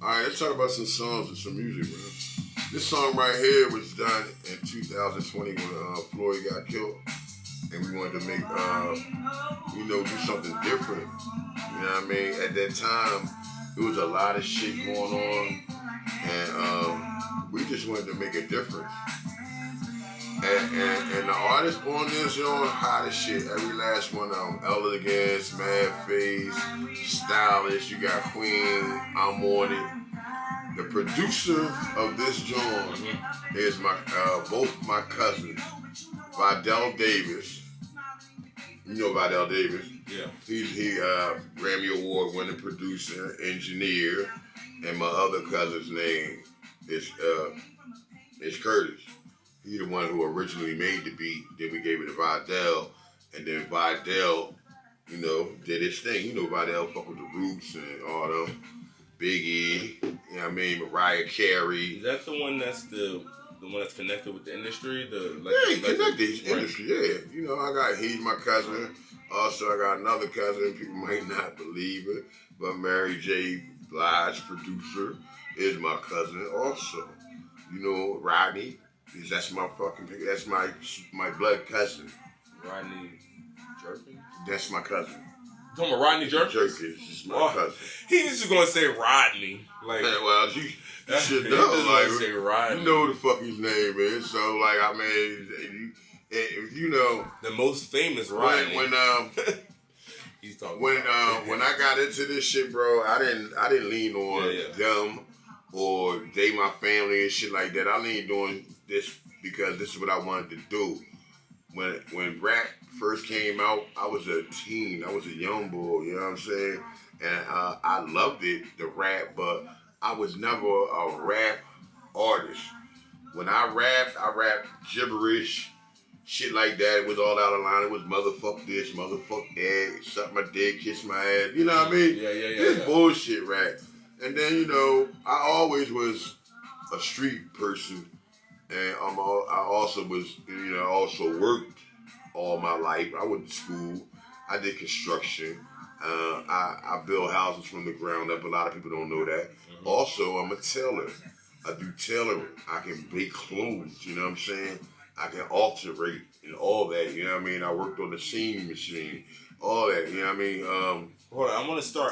Alright, let's talk about some songs and some music, man. This song right here was done in 2020 when Floyd got killed. And we wanted to make, do something different. You know what I mean? At that time, there was a lot of shit going on. And we just wanted to make a difference. And the artists on this, hot as shit. Every last one of them. Elegance, Mad Face, Stylish. You got Queen, I'm on it. The producer of this joint is both my cousins, Vidal Davis. You know Vidal Davis. Yeah. He Grammy Award winning producer, engineer, and my other cousin's name is Curtis. He's the one who originally made the beat. Then we gave it to Vidal, and then Vidal, did his thing. Vidal fuck with the Roots and all them. BIGGS, Mariah Carey. Is that the one that's the one that's connected with the industry? He connected the industry, yeah. He's my cousin. Also, I got another cousin, people might not believe it, but Mary J. Blige, producer, is my cousin also. Rodney, that's my blood cousin. Rodney Jerkins? That's my cousin. You talking about Rodney Jerkins? Jerkins is my cousin. He's just gonna say Rodney. You should know. Say Rodney. You know what the fuck his name is. So, the most famous Rodney. He's talking. When I got into this shit, bro, I didn't lean on them or they my family and shit like that. I leaned on this because this is what I wanted to do. When rap first came out, I was a teen. I was a young boy, you know what I'm saying? And I loved it, the rap, but I was never a rap artist. When I rapped gibberish, shit like that. It was all out of line. It was motherfuck this, motherfuck that, suck my dick, kiss my ass. You know what I mean? Yeah. This bullshit rap. And then, I always was a street person. And I also was, also worked all my life. I went to school. I did construction. I built houses from the ground up. A lot of people don't know that. Mm-hmm. Also, I'm a tailor. I do tailoring. I can make clothes, you know what I'm saying? I can alterate and all that, you know what I mean? I worked on the seam machine, all that, you know what I mean? Hold on,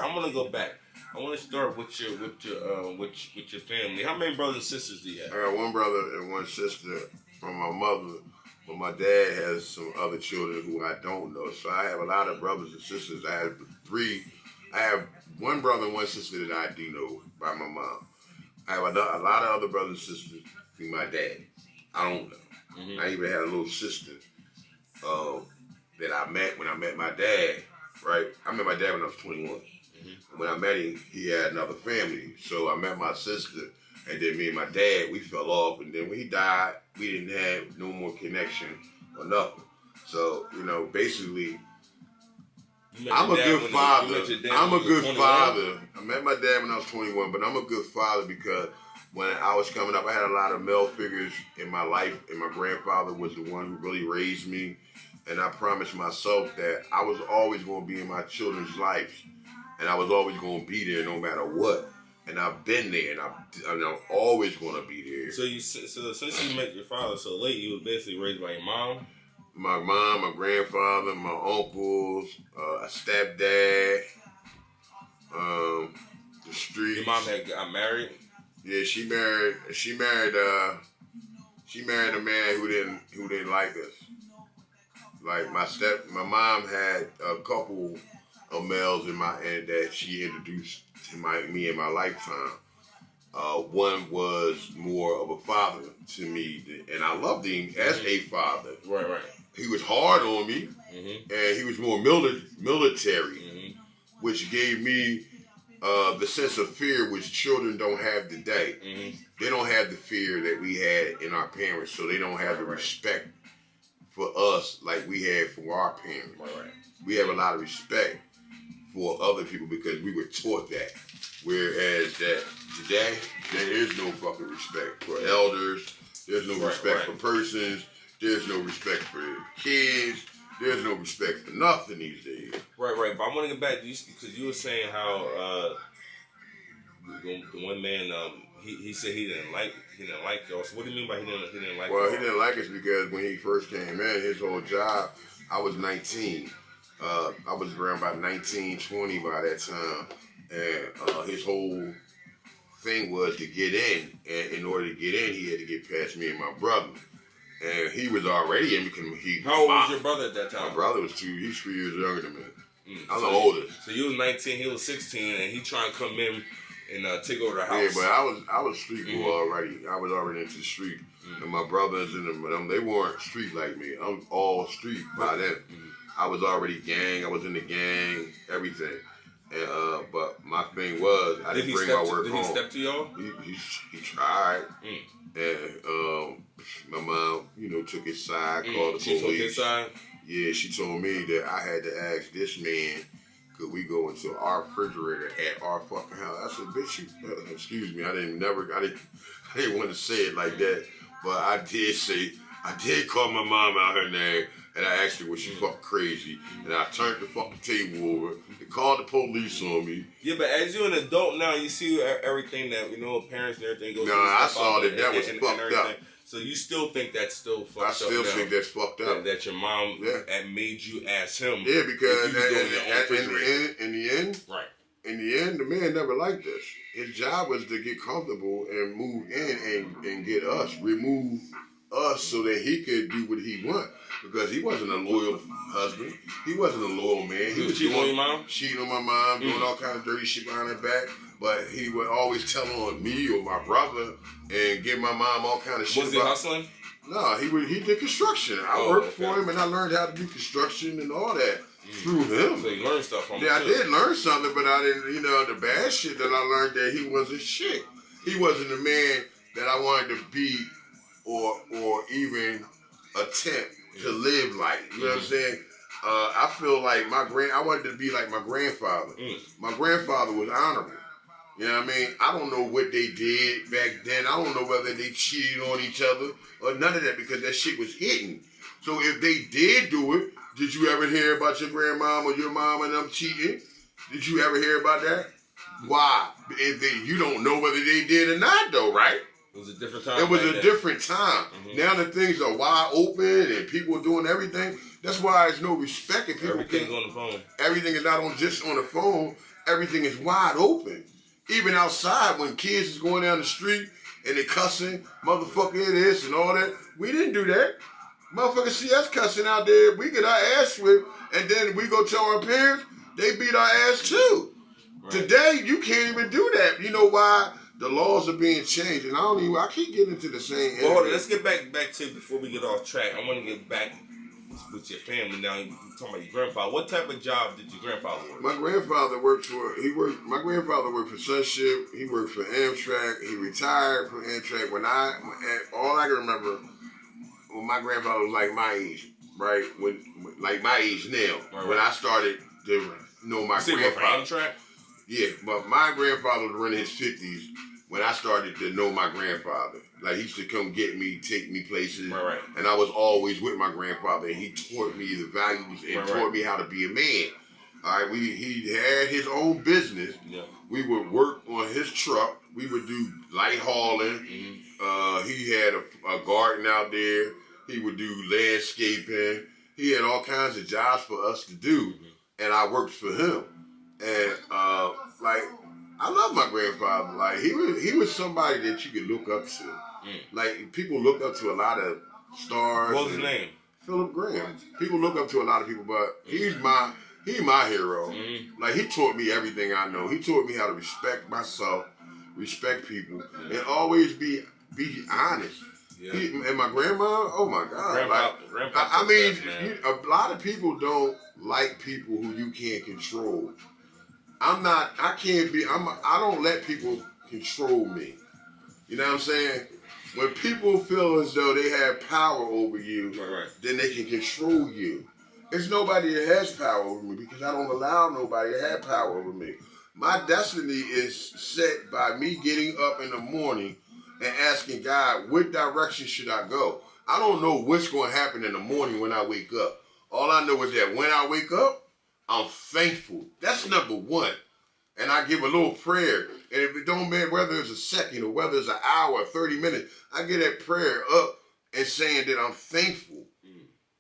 I'm gonna go back. I want to start with your family. How many brothers and sisters do you have? I got one brother and one sister from my mother, but my dad has some other children who I don't know. So I have a lot of brothers and sisters. I have one brother and one sister that I do know by my mom. I have a lot of other brothers and sisters through my dad. I don't know. Mm-hmm. I even had a little sister that I met when I met my dad, right? I met my dad when I was 21. Mm-hmm. When I met him, he had another family. So I met my sister, and then me and my dad, we fell off. And then when he died, we didn't have no more connection or nothing. So, basically, I'm a good father. I'm a good father. I met my dad when I was 21, but I'm a good father because when I was coming up, I had a lot of male figures in my life, and my grandfather was the one who really raised me. And I promised myself that I was always going to be in my children's lives, and I was always going to be there no matter what. And I've been there, and I'm always going to be there. So since you met your father so late, you were basically raised by your mom? My mom, my grandfather, my uncles, a stepdad, the streets. Your mom got married? Yeah, she married a man who didn't like us. Like my mom had a couple of males that she introduced to me in my lifetime. One was more of a father to me, and I loved him as a father. Right. He was hard on me, and he was more military, which gave me the sense of fear which children don't have today. They don't have the fear that we had in our parents, so they don't have the respect for us like we had for our parents. Right. We have a lot of respect for other people because we were taught that. Whereas that today, there is no fucking respect for elders. There's no respect for persons. There's no respect for kids. There's no respect for nothing these days. Right. But I want to get back to you because you were saying how the one man, he said he didn't like y'all. So what do you mean by he didn't like y'all? Well, he didn't like us because when he first came in, his whole job, I was 19. I was around about 19, 20 by that time. And his whole thing was to get in. And in order to get in, he had to get past me and my brother. And he was already in because How old was your brother at that time? My brother was he's 3 years younger than me. I'm the oldest. So you was 19, he was 16, and he trying to come in and take over the house. Yeah, but I was street boy already. I was already into the street. And my brothers and them, they weren't street like me. I'm all street by then. I was already gang. I was in the gang, everything. And but my thing was, I didn't bring my work home. Did he step to y'all? He tried. And my mom, took his side, called the police. She took his side? Yeah, she told me that I had to ask this man, could we go into our refrigerator at our fucking house? I said, bitch, excuse me, I didn't want to say it like that, but I did call my mom out her name, and I asked her was she fucking crazy, and I turned the fucking table over, and called the police on me. Yeah, but as you're an adult now, you see everything that, parents and everything goes through. No, I saw that was fucked up. So you still think that's still fucked up? I still think that's fucked up. That your mom had made you ask him. Yeah, because in the end, the man never liked us. His job was to get comfortable and move in and get us, remove us so that he could do what he want. Because he wasn't a loyal husband. He wasn't a loyal man. He was cheating on your mom? Cheating on my mom, doing all kind of dirty shit behind her back. But he would always tell on me or my brother and give my mom all kind of shit. Was he hustling? No, he did construction. I worked for him and I learned how to do construction and all that through him. So you learned stuff from him. Yeah, I did learn something, but I didn't, the bad shit that I learned that he wasn't shit. He wasn't the man that I wanted to be or even attempt to live like. You know what I'm saying? I feel like I wanted to be like my grandfather. My grandfather was honorable. You know what I mean? I don't know what they did back then. I don't know whether they cheated on each other or none of that because that shit was hidden. So if they did do it, did you ever hear about your grandmom or your mom and them cheating? Did you ever hear about that? Why? You don't know whether they did or not though, right? It was a different time. It was a different time. Now that things are wide open and people are doing everything. That's why there's no respect. And everything's on the phone. Everything is not just on the phone. Everything is wide open. Even outside, when kids is going down the street and they cussing, motherfucker this and all that, we didn't do that. Motherfuckers see us cussing out there, we get our ass whipped, and then we go tell our parents, they beat our ass too. Right. Today, you can't even do that. You know why? The laws are being changed, and I keep getting into the same. Well, hold on, let's get back to before we get off track. I want to get back with your family now. You talking about your grandfather. What type of job did your grandfather work? My grandfather my grandfather worked for Sunship. He worked for Amtrak. He retired from Amtrak. All I can remember when my grandfather was like my age, right? Like my age now. Right. When I started to know my grandfather. Amtrak? Yeah, but my grandfather was running his 50s when I started to know my grandfather. Like, he used to come get me, take me places. Right. And I was always with my grandfather, and he taught me the values and taught me how to be a man. All right, he had his own business. Yeah. We would work on his truck. We would do light hauling. He had a garden out there. He would do landscaping. He had all kinds of jobs for us to do, and I worked for him. And I love my grandfather. Like, he was somebody that you could look up to. Like, people look up to a lot of stars. What was his name? Philip Graham. People look up to a lot of people, but he's my hero. Like, he taught me everything I know. He taught me how to respect myself, respect people, and always be honest. Yeah. And my grandma, oh my God. A lot of people don't like people who you can't control. I don't let people control me. You know what I'm saying? When people feel as though they have power over you, then they can control you. There's nobody that has power over me because I don't allow nobody to have power over me. My destiny is set by me getting up in the morning and asking God, what direction should I go? I don't know what's going to happen in the morning when I wake up. All I know is that when I wake up, I'm thankful. That's number one. And I give a little prayer. And if it don't matter whether it's a second or whether it's an hour or 30 minutes, I get that prayer up and saying that I'm thankful.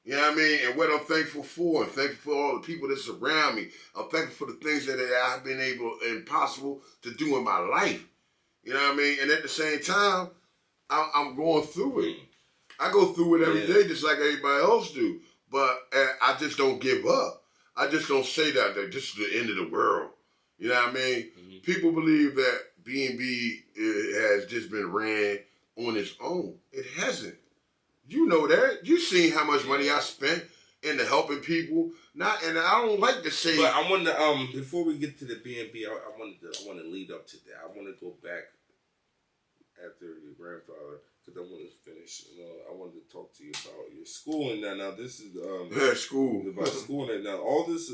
You know what I mean? And what I'm thankful for. I'm thankful for all the people that surround me. I'm thankful for the things that I've been able and possible to do in my life. You know what I mean? And at the same time, I'm going through it. I go through it every day just like everybody else do. But I just don't give up. I just don't say that this is the end of the world. You know what I mean? Mm-hmm. People believe that BNB has just been ran on its own. It hasn't. You know that. You seen how much money I spent into helping people. And I don't like to say. But I want to before we get to the BNB, I want to lead up to that. I want to go back after your grandfather because I want to finish. I wanted to talk to you about your schooling. Now this is school about schooling. Now all this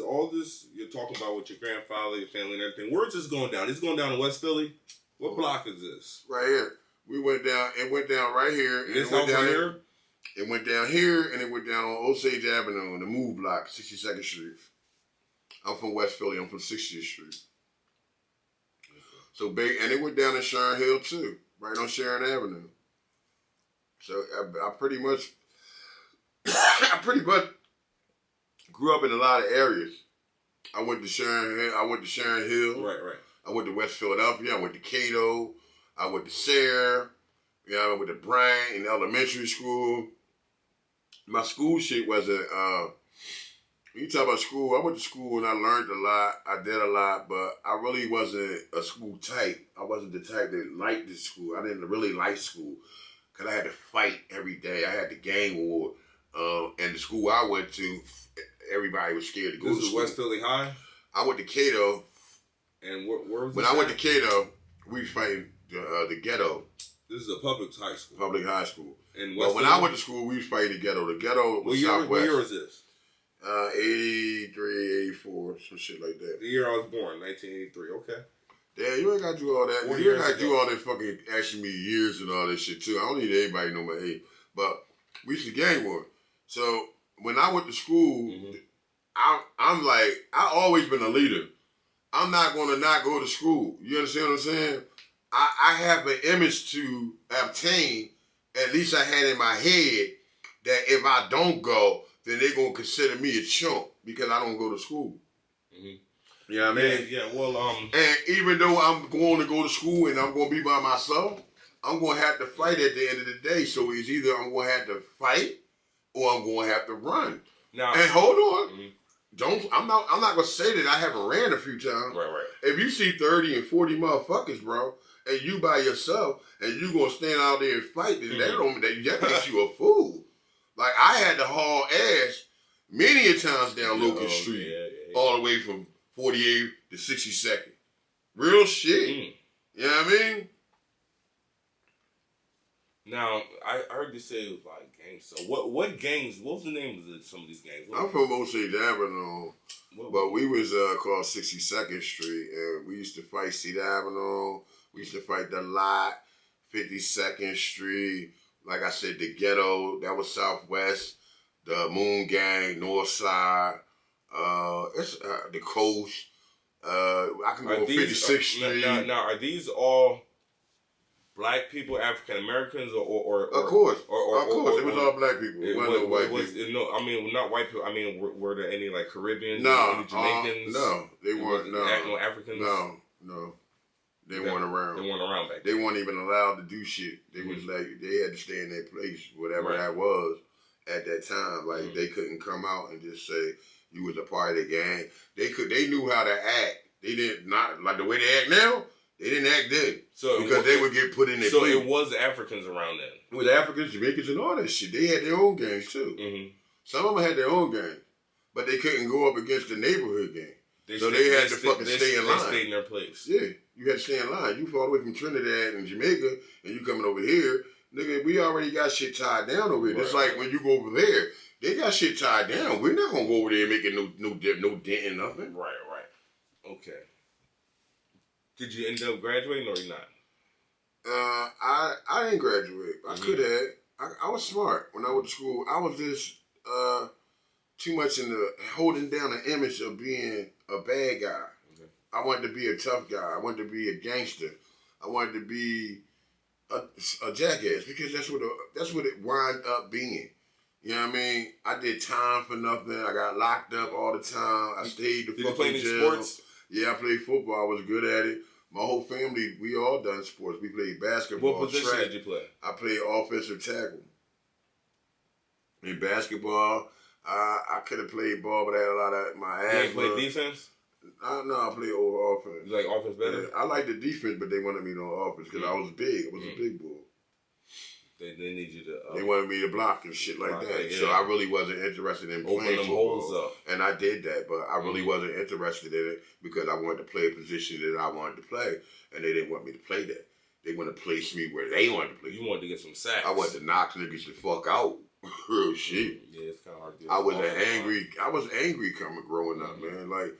you're talking about with your grandfather, your family, and everything. Where's this going down? It's going down in West Philly. What block is this? Right here. We went down. It went down right here. And this house right here. It went down here and it went down on Osage Avenue in the Move Block, 62nd Street. I'm from West Philly. I'm from 60th Street. So and it went down in Sharon Hill too, right on Sharon Avenue. So I pretty much grew up in a lot of areas. I went to Sharon Hill. Right. I went to West Philadelphia. I went to Cato. I went to Sayre. You know, I went to Bryant in elementary school. My school shit wasn't, when you talk about school, I went to school and I learned a lot. I did a lot, but I really wasn't a school type. I wasn't the type that liked the school. I didn't really like school because I had to fight every day. I had the gang war. And the school I went to, everybody was scared to go to school. This is West Philly High? I went to Cato. And where was this? When I went to Cato, we was fighting the ghetto. This is a public high school. Public high school. And when I went to school, we was fighting the ghetto. The ghetto was Southwest. What year was this? 83, 84, some shit like that. The year I was born, 1983. Okay. Damn, you ain't got to do all that. You ain't got to do all that fucking asking me years and all that shit too. I don't need anybody to know my age. But we used to gang war. So when I went to school, I'm like, I always been a leader. I'm not going to not go to school. You understand what I'm saying? I have an image to obtain, at least I had in my head, that if I don't go, then they're going to consider me a chump because I don't go to school. Mm-hmm. You know what I mean? Yeah, well, And even though I'm going to go to school and I'm going to be by myself, I'm going to have to fight at the end of the day. So it's either I'm going to have to fight or I'm going to have to run. Now, and hold on. I'm not going to say that I haven't ran a few times. Right. If you see 30 and 40 motherfuckers, bro, and you by yourself, and you gonna stand out there and fight, then that makes you a fool. Like, I had to haul ass many a times down Locust Street, all the way from 48 to 62nd. Real shit. You know what I mean? Now, I heard you say it was like gangs. So what gangs, what was the name of some of these gangs? I'm from Osage Avenue, but we was called 62nd Street, and we used to fight Cedar Avenue. We used to fight the Lot, 52nd Street. Like I said, the ghetto, that was Southwest. The Moon Gang, North Side. It's the Coast. I can go on 56th Street. Now, are these all black people, African Americans, or of course, it was all black people. It wasn't no white people. No, I mean not white people. I mean, were there any like Caribbeans? No, any Jamaicans? No, they weren't. No Africans. No. They weren't around. They weren't around back then. They weren't even allowed to do shit. They was like, they had to stay in their place, whatever that was at that time. Like, they couldn't come out and just say you was a part of the gang. They knew how to act. They did not, like the way they act now, they didn't act then. Because they would get put in their place. So it was Africans around then? It was Africans, Jamaicans, and all that shit. They had their own gangs too. Mm-hmm. Some of them had their own gangs, but they couldn't go up against the neighborhood gang. They had to fucking stay in line. They stayed in their place. Yeah. You had to stay in line. You fall away from Trinidad and Jamaica, and you coming over here, nigga. We already got shit tied down over here. Just like when you go over there, they got shit tied down. We're not gonna go over there making no dent in nothing. Right. Okay. Did you end up graduating or not? I didn't graduate. I could have. I was smart when I went to school. I was just too much in the holding down the image of being a bad guy. I wanted to be a tough guy. I wanted to be a gangster. I wanted to be a jackass because that's what it wound up being. You know what I mean? I did time for nothing. I got locked up all the time. I stayed the Did you fucking play any jail. sports? Yeah, I played football. I was good at it. My whole family, we all done sports. We played basketball. What position track. did you play? I played offensive tackle. In basketball, I could have played ball, but I had a lot of my ass. You ain't play defense? No, I played over offense. You like offense better? Yeah, I like the defense, but they wanted me on offense because I was big. I was a big boy. They need you to. They wanted me to block and shit like that. Yeah. So I really wasn't interested in Open playing them football. holes up. And I did that, but I really wasn't interested in it because I wanted to play a position that I wanted to play, and they didn't want me to play that. They wanted to place me where they wanted to play. You wanted to get some sacks. I wanted to knock niggas the fuck out. Real shit. Yeah, it's kind of hard to do. I was angry coming growing up, man. Like,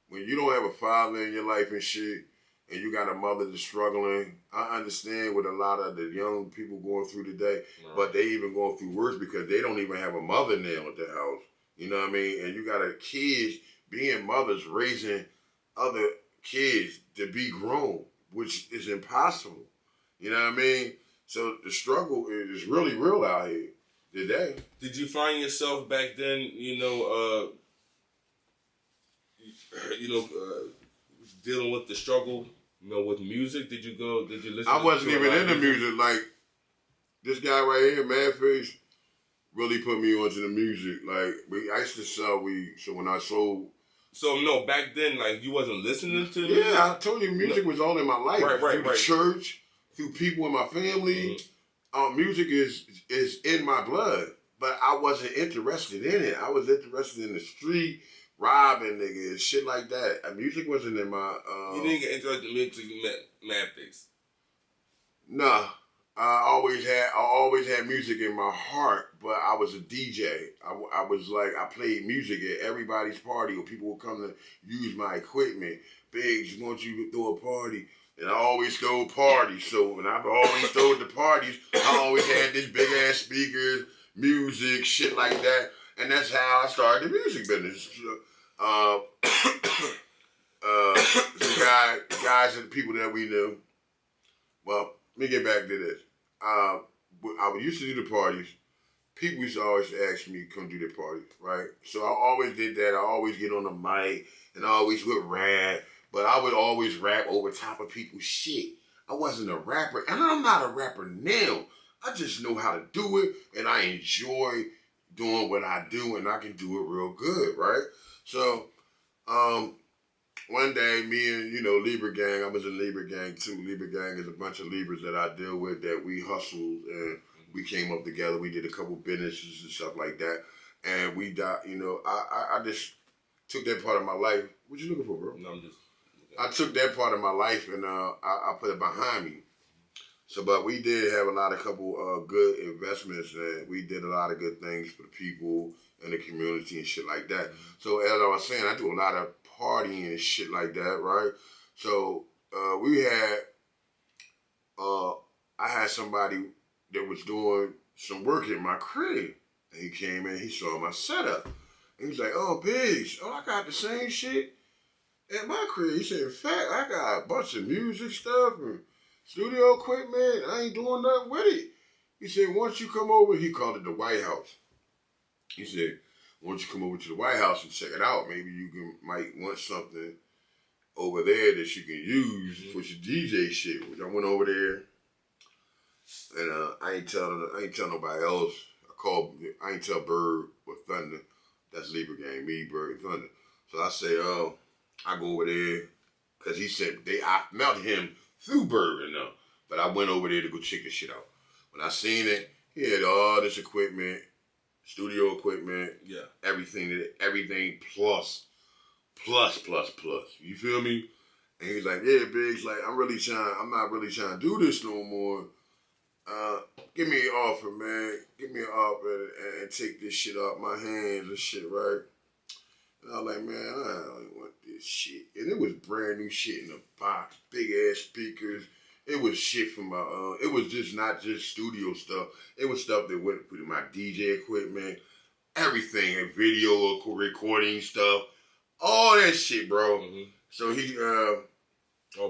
when you don't have a father in your life and shit, and you got a mother that's struggling, I understand what a lot of the young people going through today, but they even going through worse because they don't even have a mother now at the house. You know what I mean? And you got kids being mothers raising other kids to be grown, which is impossible. You know what I mean? So the struggle is really real out here today. Did you find yourself back then, dealing with the struggle, with music? Did you listen? I wasn't even into music. Like, this guy right here, Madface, really put me onto the music. Like, I used to sell weed, so when I sold... So, no, back then, like, you wasn't listening to music? Yeah, I told you, music was all in my life. Right. Through the church, through people in my family. Music is in my blood, but I wasn't interested in it. I was interested in the street, robbing niggas, shit like that. Music wasn't in my... You didn't get interested in music, Madface? Nah. I always had music in my heart, but I was a DJ. I was like, I played music at everybody's party, or people would come to use my equipment. Biggs, want you to throw a party? And I always throw parties. So when I've always thrown the parties, I always had these big ass speakers, music, shit like that. And that's how I started the music business. The guys and the people that we knew. Well, let me get back to this. I used to do the parties. People used to always ask me to come do their parties, right? So I always did that. I always get on the mic, and I always would rap. But I would always rap over top of people's shit. I wasn't a rapper, and I'm not a rapper now. I just know how to do it, and I enjoy doing what I do, and I can do it real good, right? So, one day, me and, Libra Gang, I was in Libra Gang too. Libra Gang is a bunch of Libras that I deal with that we hustled, and we came up together. We did a couple businesses and stuff like that, and we got, I just took that part of my life. What you looking for, bro? No, I'm just... I took that part of my life and I put it behind me. So, but we did have a couple good investments, and we did a lot of good things for the people in the community and shit like that. So, as I was saying, I do a lot of partying and shit like that, right? So, I had somebody that was doing some work in my crib, and he came in, he saw my setup, and he's like, "Oh, Biggs, I got the same shit at my crib." He said, "In fact, I got a bunch of music stuff and studio equipment. I ain't doing nothing with it." He said, "Once you come over," he called it the White House. He said, "Once you come over to the White House and check it out, maybe you might want something over there that you can use for your DJ shit." Which I went over there, and I ain't tell nobody else. I ain't tell Bird or Thunder. That's Libra Gang, me, Bird, and Thunder. So I say, I go over there, because he said, I met him through Bird and them, but I went over there to go check this shit out. When I seen it, he had all this equipment, studio equipment, everything plus. You feel me? And he's like, "Yeah, Biggs, like, I'm not really trying to do this no more. Give me an offer, man. Give me an offer and take this shit off my hands and shit, right?" And I was like, "Man, I don't want this shit." And it was brand new shit in the box, big ass speakers. It was shit from my, it was just not just studio stuff. It was stuff that went with my DJ equipment, everything, and video recording stuff, all that shit, bro. So he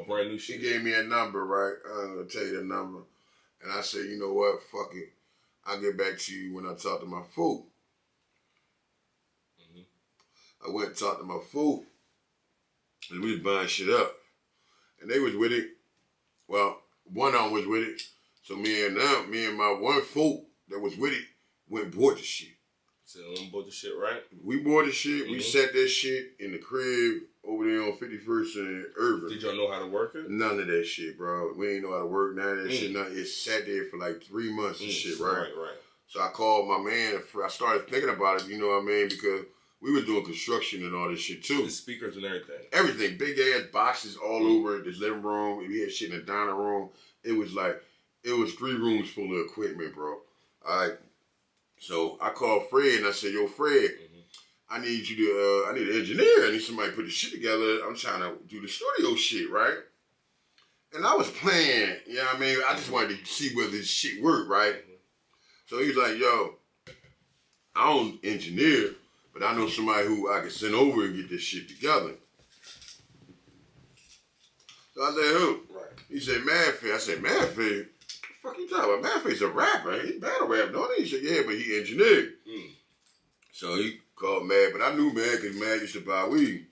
brand new shit. He gave me a number, right? I'm gonna tell you the number. And I said, you know what? Fuck it. I'll get back to you when I talk to my fool. I went and talked to my fool. And we was buying shit up. And they was with it. Well, one of them was with it. So me and my one fool that was with it went and bought the shit. So you bought the shit, right? We bought the shit. We set that shit in the crib over there on 51st and Irving. Did y'all know how to work it? None of that shit, bro. We ain't know how to work none of that shit. Nothing. It sat there for like 3 months and shit, right? Right. So I called my man. I started thinking about it, you know what I mean? Because we was doing construction and all this shit too. The speakers and everything. Everything. Big ass boxes all over this living room. We had shit in the dining room. It was 3 rooms full of equipment, bro. All right. So I called Fred and I said, yo, Fred, I need you to, I need an engineer. I need somebody to put this shit together. I'm trying to do the studio shit, right? And I was playing, you know what I mean? I just wanted to see whether this shit worked, right? So he was like, yo, I don't engineer, but I know somebody who I can send over and get this shit together. So I said, who? Right. He said, Madface. I said, Madface? What the fuck you talking about? Madface a rapper. He battle rap, don't he? He said, yeah, but he engineered. So he called Mad, but I knew Mad because Mad used to buy weed.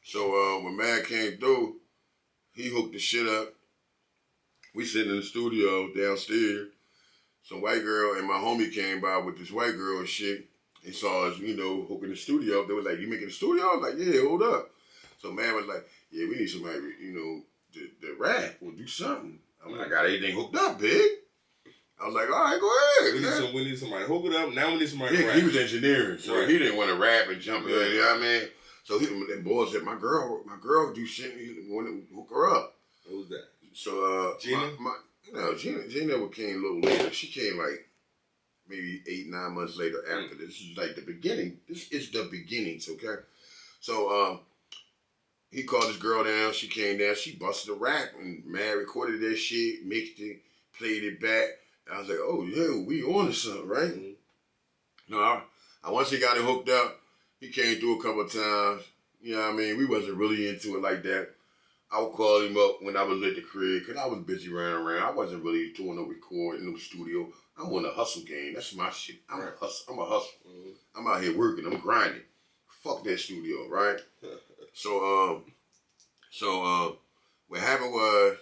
So when Mad came through, he hooked the shit up. We sitting in the studio downstairs. Some white girl and my homie came by with this white girl and shit. He saw us, you know, hooking the studio up. They was like, you making the studio? I was like, yeah, hold up. So man was like, yeah, we need somebody, you know, to rap or do something. I'm like, I got everything hooked up, big. I was like, all right, go ahead. We need somebody to hook it up. Now we need somebody to rap. He was engineering, so he didn't want to rap and jump in, you know what I mean? So the boy said, my girl do shit, he wanted to hook her up. What was that? So, Gina? Gina came a little later. She came like maybe 8-9 months later after this. This is like the beginning. This is the beginnings, okay? So, he called this girl down. She came down. She busted a rap and Mad recorded that shit, mixed it, played it back. And I was like, oh, yeah, we on to something, right? No, once he got it hooked up, he came through a couple of times. You know what I mean? We wasn't really into it like that. I would call him up when I was at the crib because I was busy running around. I wasn't really doing no recording, no studio. I want a hustle game. That's my shit. I'm a hustle. I'm out here working. I'm grinding. Fuck that studio, right? So what happened was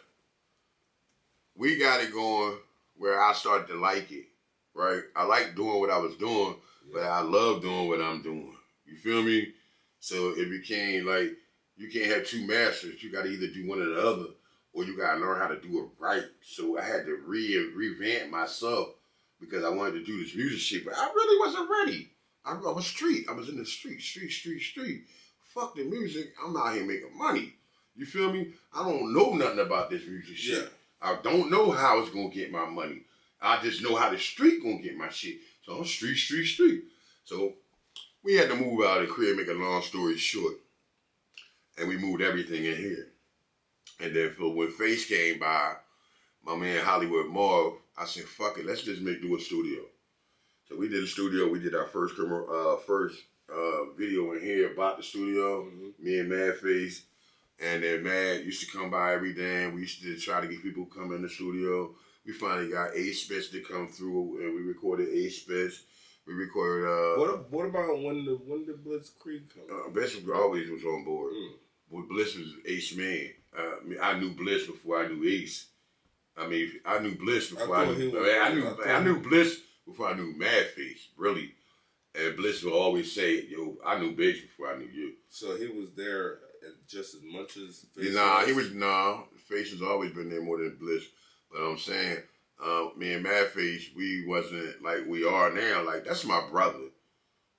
we got it going where I started to like it, right? I like doing what I was doing, but I love doing what I'm doing. You feel me? So it became like, you can't have two masters. You got to either do one or the other, or you got to learn how to do it right. So I had to revamp myself because I wanted to do this music shit, but I really wasn't ready. I was street. I was in the street. Fuck the music. I'm out here making money. You feel me? I don't know nothing about this music shit. Yeah. I don't know how it's going to get my money. I just know how the street going to get my shit. So I'm street. So we had to move out of the crib, make a long story short. And we moved everything in here. And then when Face came by, my man Hollywood Marv, I said, fuck it, let's just do a studio. So we did a studio. We did our first video in here about the studio, me and Madface. And then Mad used to come by every day. And we used to try to get people to come in the studio. We finally got A-Spence to come through, and we recorded A-Spence. We recorded. What about when the Blitzkrieg come? Bliss always was on board. Well, Bliss was Ace man. I knew Bliss before I knew Ace. I mean, I knew Bliss before I knew Bliss before I knew Madface, really. And Bliss would always say, "Yo, I knew Biggs before I knew you." So he was there just as much as Face. Face has always been there more than Bliss. But I'm saying, me and Madface, we wasn't like we are now. Like, that's my brother.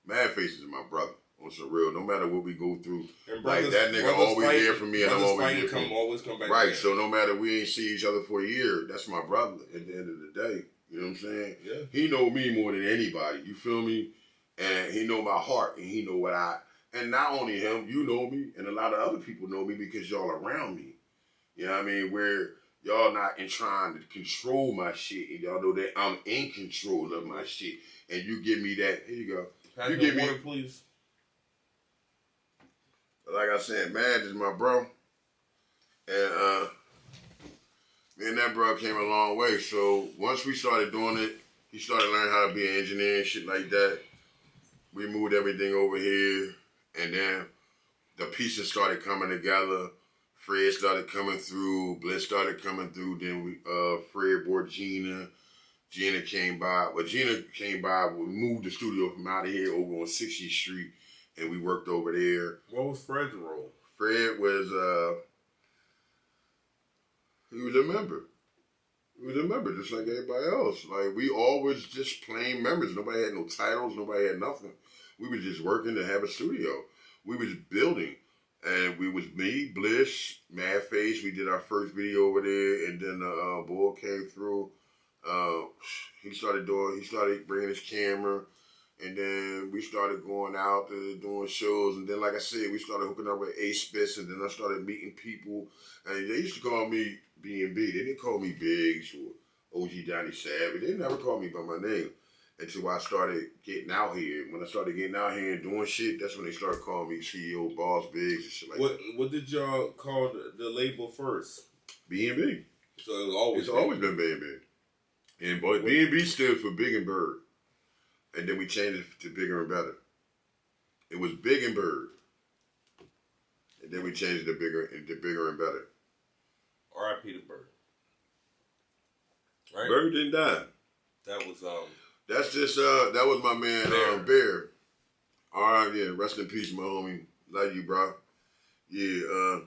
Madface is my brother. On some real, no matter what we go through, like that nigga always there for me, and I'm always there for him. Always come back. Right. There. So no matter we ain't see each other for a year, that's my brother. At the end of the day, you know what I'm saying? Yeah. He know me more than anybody. You feel me? And he know my heart, and he know what and not only him, you know me, and a lot of other people know me because y'all around me. You know what I mean? Where y'all not trying to control my shit, and y'all know that I'm in control of my shit, and you give me that. Here you go. You give me water, please. Like I said, Mad is my bro. And me and that bro came a long way. So once we started doing it, he started learning how to be an engineer and shit like that. We moved everything over here, and then the pieces started coming together. Fred started coming through. Bliss started coming through. Then Fred brought Gina. Gina came by. Well, Gina came by. We moved the studio from out of here over on 60th Street, and we worked over there. What was Fred's role? Fred was he was a member. He was a member, just like everybody else. Like, we always just plain members. Nobody had no titles. Nobody had nothing. We was just working to have a studio. We was building. And we was me, Bliss, Mad Face. We did our first video over there. And then the boy came through. He started bringing his camera. And then we started going out doing shows. And then, like I said, we started hooking up with A-Spitz. And then I started meeting people. And they used to call me BNB. They didn't call me Biggs or OG Donnie Savage. They never called me by my name until I started getting out here. When I started getting out here and doing shit, that's when they started calling me CEO, Boss, Biggs, and shit like that. What did y'all call the label first? BNB. So it's always been BNB. And boy, BNB stood for Big and Bird. And then we changed it to Bigger and Better. It was Big and Bird. And then we changed it to Bigger and Better. R.I.P. to Bird. Right? Bird didn't die. That was That's just that was my man Bear. All right, yeah. Rest in peace, my homie. Love you, bro. Yeah.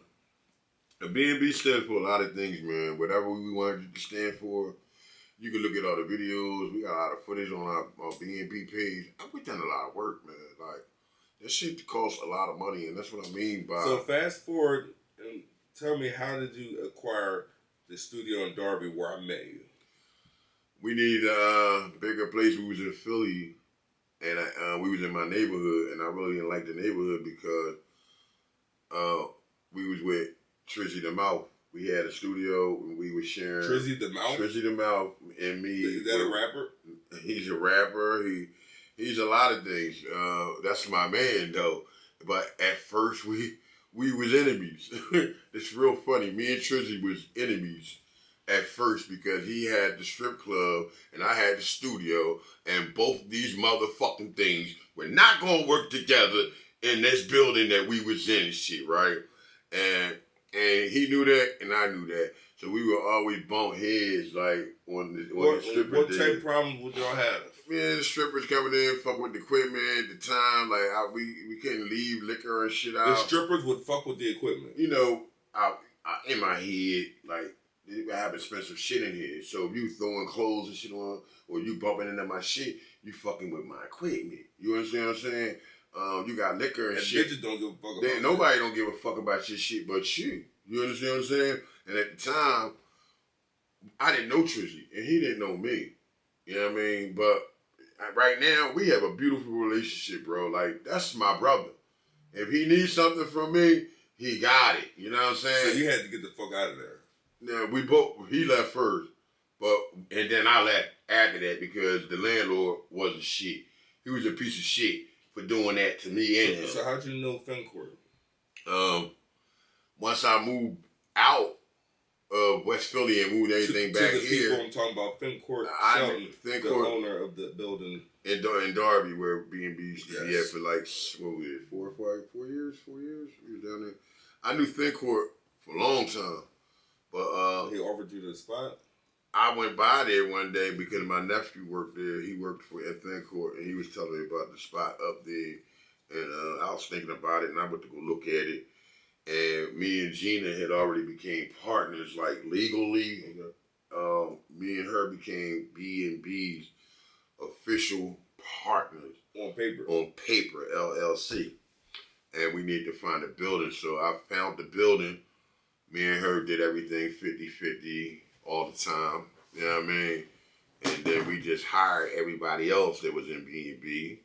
The BNB stands for a lot of things, man. Whatever we wanted it to stand for, you can look at all the videos. We got a lot of footage on our BNB page. We've done a lot of work, man. Like, that shit costs a lot of money, and that's what I mean by. So fast forward and tell me, how did you acquire the studio in Darby where I met you? We need a bigger place. We was in Philly, and we was in my neighborhood, and I really didn't like the neighborhood because we was with Trizzy the Mouth. We had a studio, and we was sharing. Trizzy the Mouth? Trizzy the Mouth and me. Is that a rapper? He's a rapper. He's a lot of things. That's my man, though. But at first, we was enemies. It's real funny. Me and Trizzy was enemies at first because he had the strip club and I had the studio, and both these motherfucking things were not going to work together in this building that we was in and shit, right? And he knew that and I knew that. So we would always bump heads like on the stripper. What type of problems would y'all have? Man, the strippers coming in, fuck with the equipment at the time. Like, we couldn't leave liquor and shit out. The strippers would fuck with the equipment. You know, I in my head, like, I have expensive shit in here. So if you throwing clothes and shit on, or you bumping into my shit, you fucking with my equipment. You understand what I'm saying? You got liquor and shit. Bitches don't give a fuck about nobody don't give a fuck about your shit but you. You understand what I'm saying? And at the time, I didn't know Trizzy, and he didn't know me. You know what I mean? But right now, we have a beautiful relationship, bro. Like, that's my brother. If he needs something from me, he got it. You know what I'm saying? So you had to get the fuck out of there. Now, he left first, and then I left after that because the landlord wasn't shit. He was a piece of shit for doing that to me and him. So how'd you know Fincourt? Once I moved out of West Philly and moved everything back to the here. People I'm talking about, Fincourt Shelton, the owner of the building. In Darby, where BNB used to be at for like, what was it, 4 years? 4 years? We was down there. I knew Fincourt for a long time. But he offered you the spot? I went by there one day because my nephew worked there. He worked at Fincourt, and he was telling me about the spot up there. And I was thinking about it, and I went to go look at it. And me and Gina had already became partners, like legally. Me and her became BNB's official partners. On paper, LLC. And we needed to find a building. So I found the building. Me and her did everything 50-50 all the time. You know what I mean? And then we just hired everybody else that was in BNB.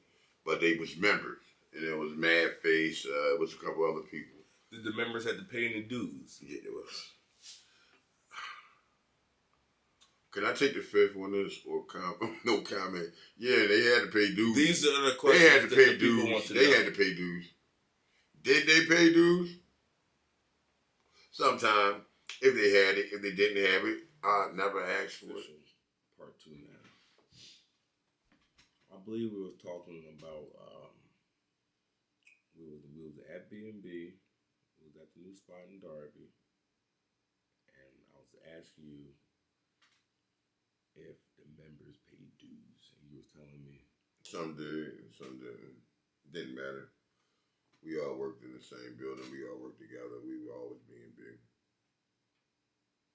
But they was members. And it was Mad Face. It was a couple other people. Did the members have to pay any dues? Yeah, it was. Can I take the fifth one of this or no comment? Yeah, they had to pay dues. These are the questions. They had to pay dues. They had to pay dues. Did they pay dues? Sometimes, if they had it, if they didn't have it, I never asked for it. Part 2 now. I believe we was talking about we was at BNB. We was at the new spot in Darby, and I was asking you if the members paid dues, and you was telling me some did, some didn't. Didn't matter. We all worked in the same building. We all worked together. We were always being big.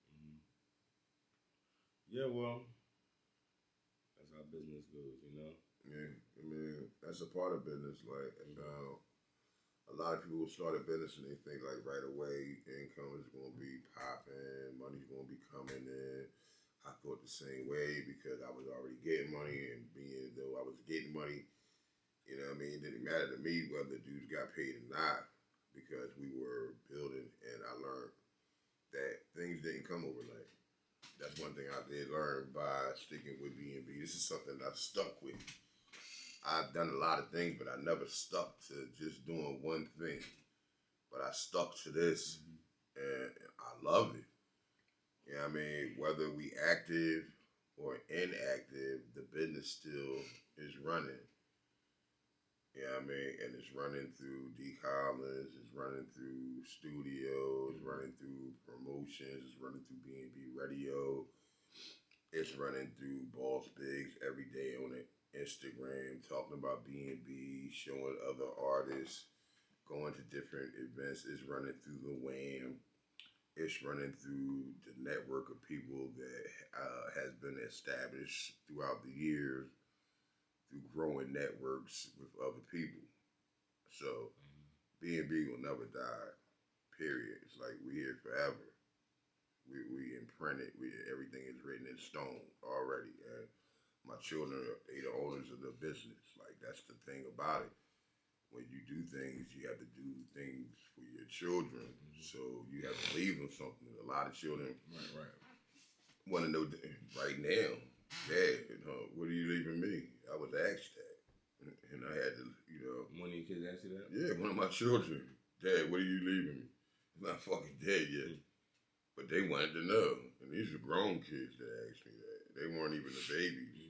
Mm-hmm. Yeah, well, that's how business goes, you know. Yeah, I mean that's a part of business. Like a lot of people start a business and they think like right away income is going to be popping, money's going to be coming in. I thought the same way because I was already getting money, and being though I was getting money, you know what I mean, it didn't matter to me whether dudes got paid or not because we were building, and I learned that things didn't come overnight. That's one thing I did learn by sticking with BNB. This is something I stuck with. I've done a lot of things, but I never stuck to just doing one thing. But I stuck to this, and I love it. You know what I mean? Whether we active or inactive, the business still is running. You know what I mean? And it's running through D. Collins, it's running through studios, it's running through promotions, it's running through B&B Radio, it's running through Boss Biggs every day on it. Instagram, talking about B&B, showing other artists, going to different events. It's running through the WAM. It's running through the network of people that has been established throughout the years through growing networks with other people. So B&B will never die, period. It's like we here forever. We imprinted. Everything is written in stone already. And my children, they the owners of the business. Like that's the thing about it. When you do things, you have to do things for your children. So you have to leave them something. A lot of children want to know right now, Dad, what are you leaving me? I was asked that. And I had to, One of your kids asked you that? Yeah, one of my children. Dad, what are you leaving me? I'm not fucking dead yet. But they wanted to know. And these are grown kids that asked me that. They weren't even the babies.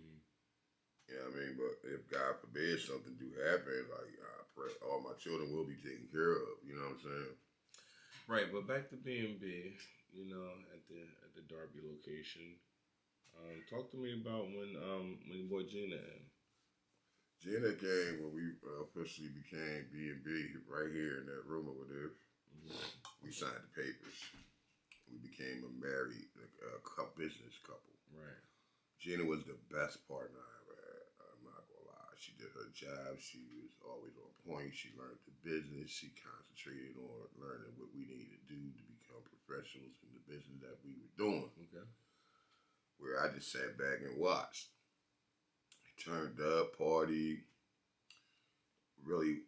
You know what I mean? But if God forbid something do happen, like I pray all my children will be taken care of. You know what I'm saying? Right, but back to B&B, at the Darby location. Talk to me about when your boy Gina in. Gina came when we officially became B&B right here in that room over there. We signed the papers. We became a married business couple. Right. Gina was the best partner I ever had. I'm not gonna lie. She did her job. She was always on point. She learned the business. She concentrated on learning what we needed to do to become professionals in the business that we were doing. Okay. Where I just sat back and watched. Turned up, party, really,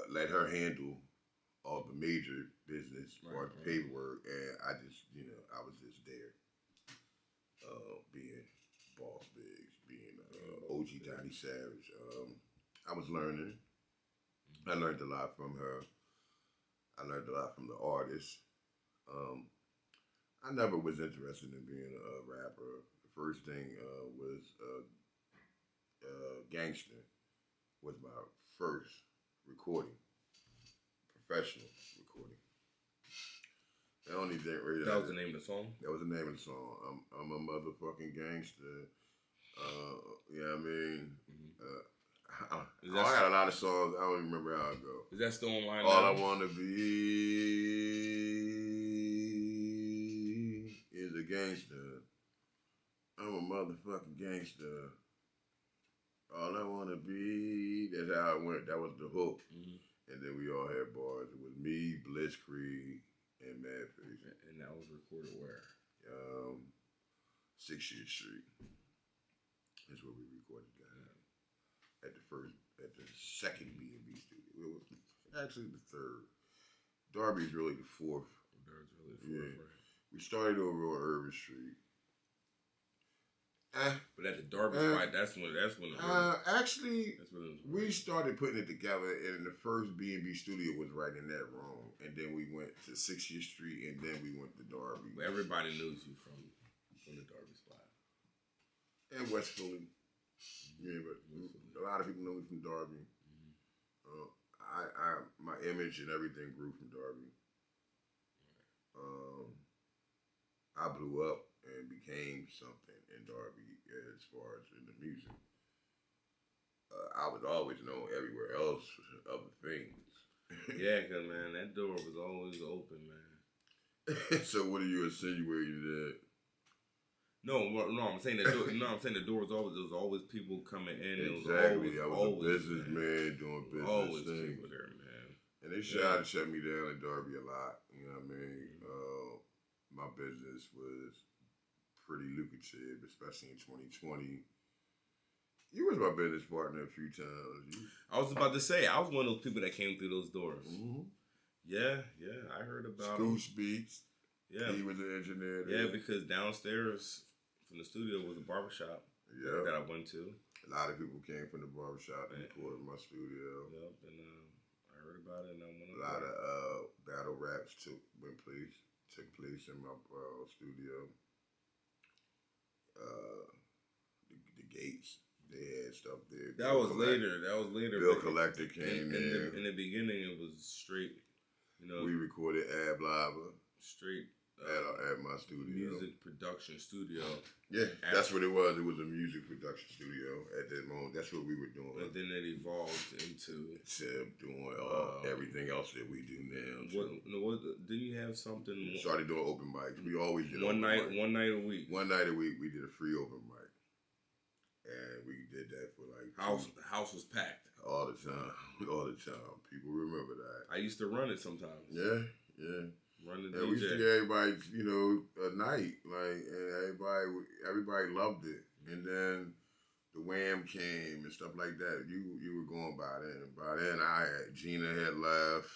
let her handle all the major business or the paperwork, and I just, I was just there, being Boss Biggs, being OG Donnie Savage. I was learning. I learned a lot from her. I learned a lot from the artists. I never was interested in being a rapper. The first thing was Gangster was my first recording, professional recording. The only thing really that was the name of the song? That was the name of the song. I'm a motherfucking gangster. You know what I mean? I had a lot of songs. I don't even remember how it go. Is that still online All now? I want to be is a gangster. I'm a motherfucking gangster. All I want to be. That's how it went. That was the hook. And then we all had bars. It was me, Blitzkrieg, and Madface. And that was recorded where? 60th Street. That's where we recorded that. At the second B&B studio. It was actually the third. Darby's really the fourth. Darby's really the fourth, right? We started over on Irvin Street. But at the Darby spot, that's when it really, actually, that's when it we started putting it together, and the first BNB studio was right in that room, and then we went to 60th Street, and then we went to Darby. But everybody knows you from the Darby spot. And West Philly. Yeah, but a lot of people know me from Darby. My image and everything grew from Darby. I blew up and became something in Darby as far as in the music. I was always known everywhere else for other things. Yeah, cause man, that door was always open, man. So what are you insinuating that? No, I'm saying that. I'm saying the door was always. There was always people coming in. Exactly, I was a businessman doing business always things. People there, man. And they tried to shut me down in Darby a lot. You know what I mean? My business was pretty lucrative, especially in 2020. You was my business partner a few times. I was about to say, I was one of those people that came through those doors. Mm-hmm. Yeah, I heard about School Speaks. Yeah. He was an engineer there. Yeah, because downstairs from the studio was a barbershop that I went to. A lot of people came from the barbershop and recorded my studio. Yep, and I heard about it, and I went. A lot of battle raps took place in my studio. The Gates, they had stuff there. That was later. Bill Collector came in. In the beginning, it was straight. You know, we recorded Ab Lava straight at my studio. Music production studio. Yeah, that's what it was. It was a music production studio at that moment. That's what we were doing. And then it evolved into doing everything else that we do now. What didn't you have something? We started doing open mics. We always did one night a week. One night a week, we did a free open mic, and we did that for like the house was packed all the time. People remember that. I used to run it sometimes. Yeah. Run the and DJ. We used to get everybody, a night, and everybody loved it. And then the Wham came and stuff like that. You were going by then. By then, Gina had left.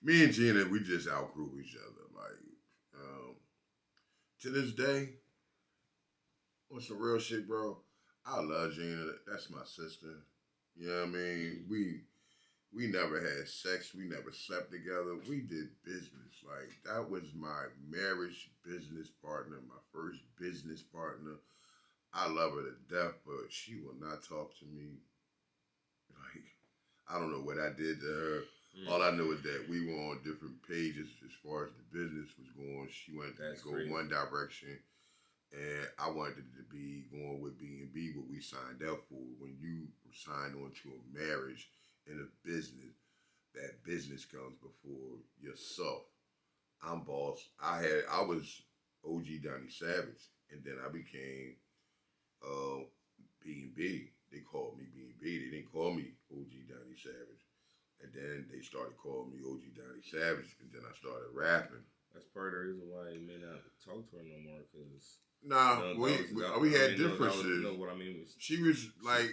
Me and Gina, we just outgrew each other. To this day, on some real shit, bro, I love Gina. That's my sister. You know what I mean? We never had sex. We never slept together. We did business. That was my marriage business partner, my first business partner. I love her to death, but she will not talk to me. I don't know what I did to her. All I know is that we were on different pages as far as the business was going. She wanted to go one direction, and I wanted it to be going with BNB, what we signed up for. When you sign on to a marriage in a business, that business comes before yourself. I'm boss. I was OG Donnie Savage, and then I became BNB. They called me BNB. They didn't call me OG Donnie Savage. And then they started calling me OG Donnie Savage, and then I started rapping. That's part of the reason why you may not talk to her no more, because we had differences. What I mean was, she was like,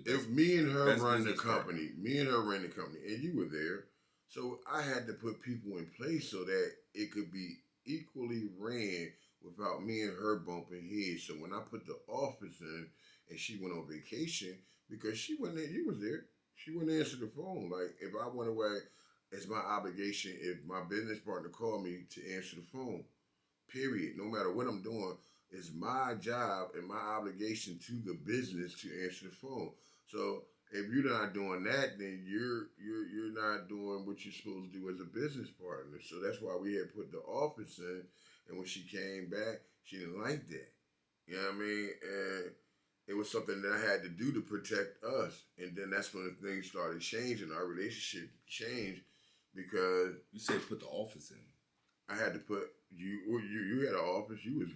if me and her run the company, and you were there, so I had to put people in place so that it could be equally ran without me and her bumping heads. So when I put the office in, and she went on vacation, because she wasn't there, you was there. She wouldn't answer the phone. If I went away, it's my obligation, if my business partner called me, to answer the phone. Period. No matter what I'm doing, it's my job and my obligation to the business to answer the phone. So if you're not doing that, then you're not doing what you're supposed to do as a business partner. So that's why we had put the office in, and when she came back, she didn't like that. You know what I mean? And it was something that I had to do to protect us. And then that's when things started changing. Our relationship changed because... You said put the office in. I had to put... You had an office. You was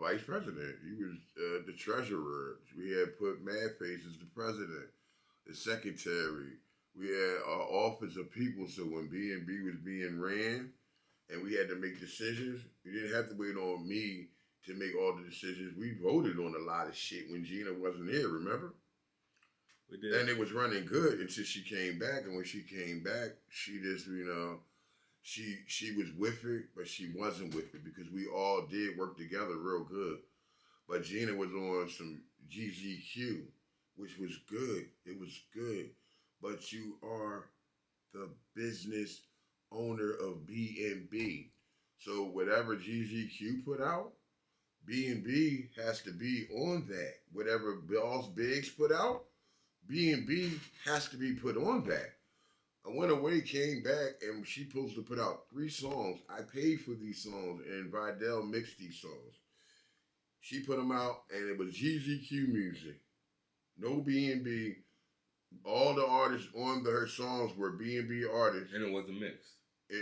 vice president. You was the treasurer. We had put Madface as the president, the secretary. We had an office of people. So when BNB was being ran and we had to make decisions, we didn't have to wait on me to make all the decisions. We voted on a lot of shit when Gina wasn't here, remember? We did. And it was running good until she came back. And when she came back, she just, she was with it, but she wasn't with it, because we all did work together real good. But Gina was on some GZQ, which was good. It was good. But you are the business owner of BNB. So whatever GZQ put out, BNB has to be on that. Whatever Boss Biggs put out, BNB has to be put on that. I went away, came back, and she supposed to put out 3 songs. I paid for these songs, and Vidal mixed these songs. She put them out, and it was GZQ music, no BNB. All the artists on her songs were BNB artists, and it wasn't mixed.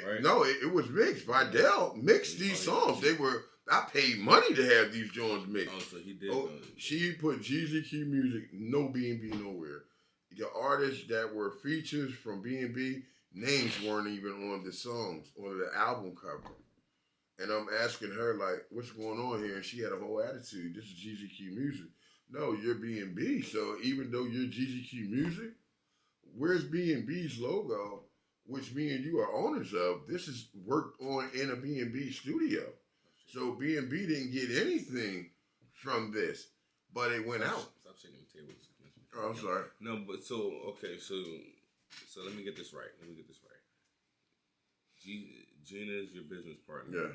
Right? No, it was mixed. Vidal mixed these songs. They were. I paid money to have these joints mixed. Oh, so he did. She put GZQ music, no BNB nowhere. The artists that were features from BNB, names weren't even on the songs, on the album cover. And I'm asking her, like, what's going on here? And she had a whole attitude. This is GZQ music. No, you're BNB. So even though you're GZQ music, where's BNB's logo, which me and you are owners of? This is worked on in a BNB studio. So BNB didn't get anything from this, but it went out. Stop shaking the tables. Oh, I'm sorry. No, but so let me get this right. Gina is your business partner. Yeah.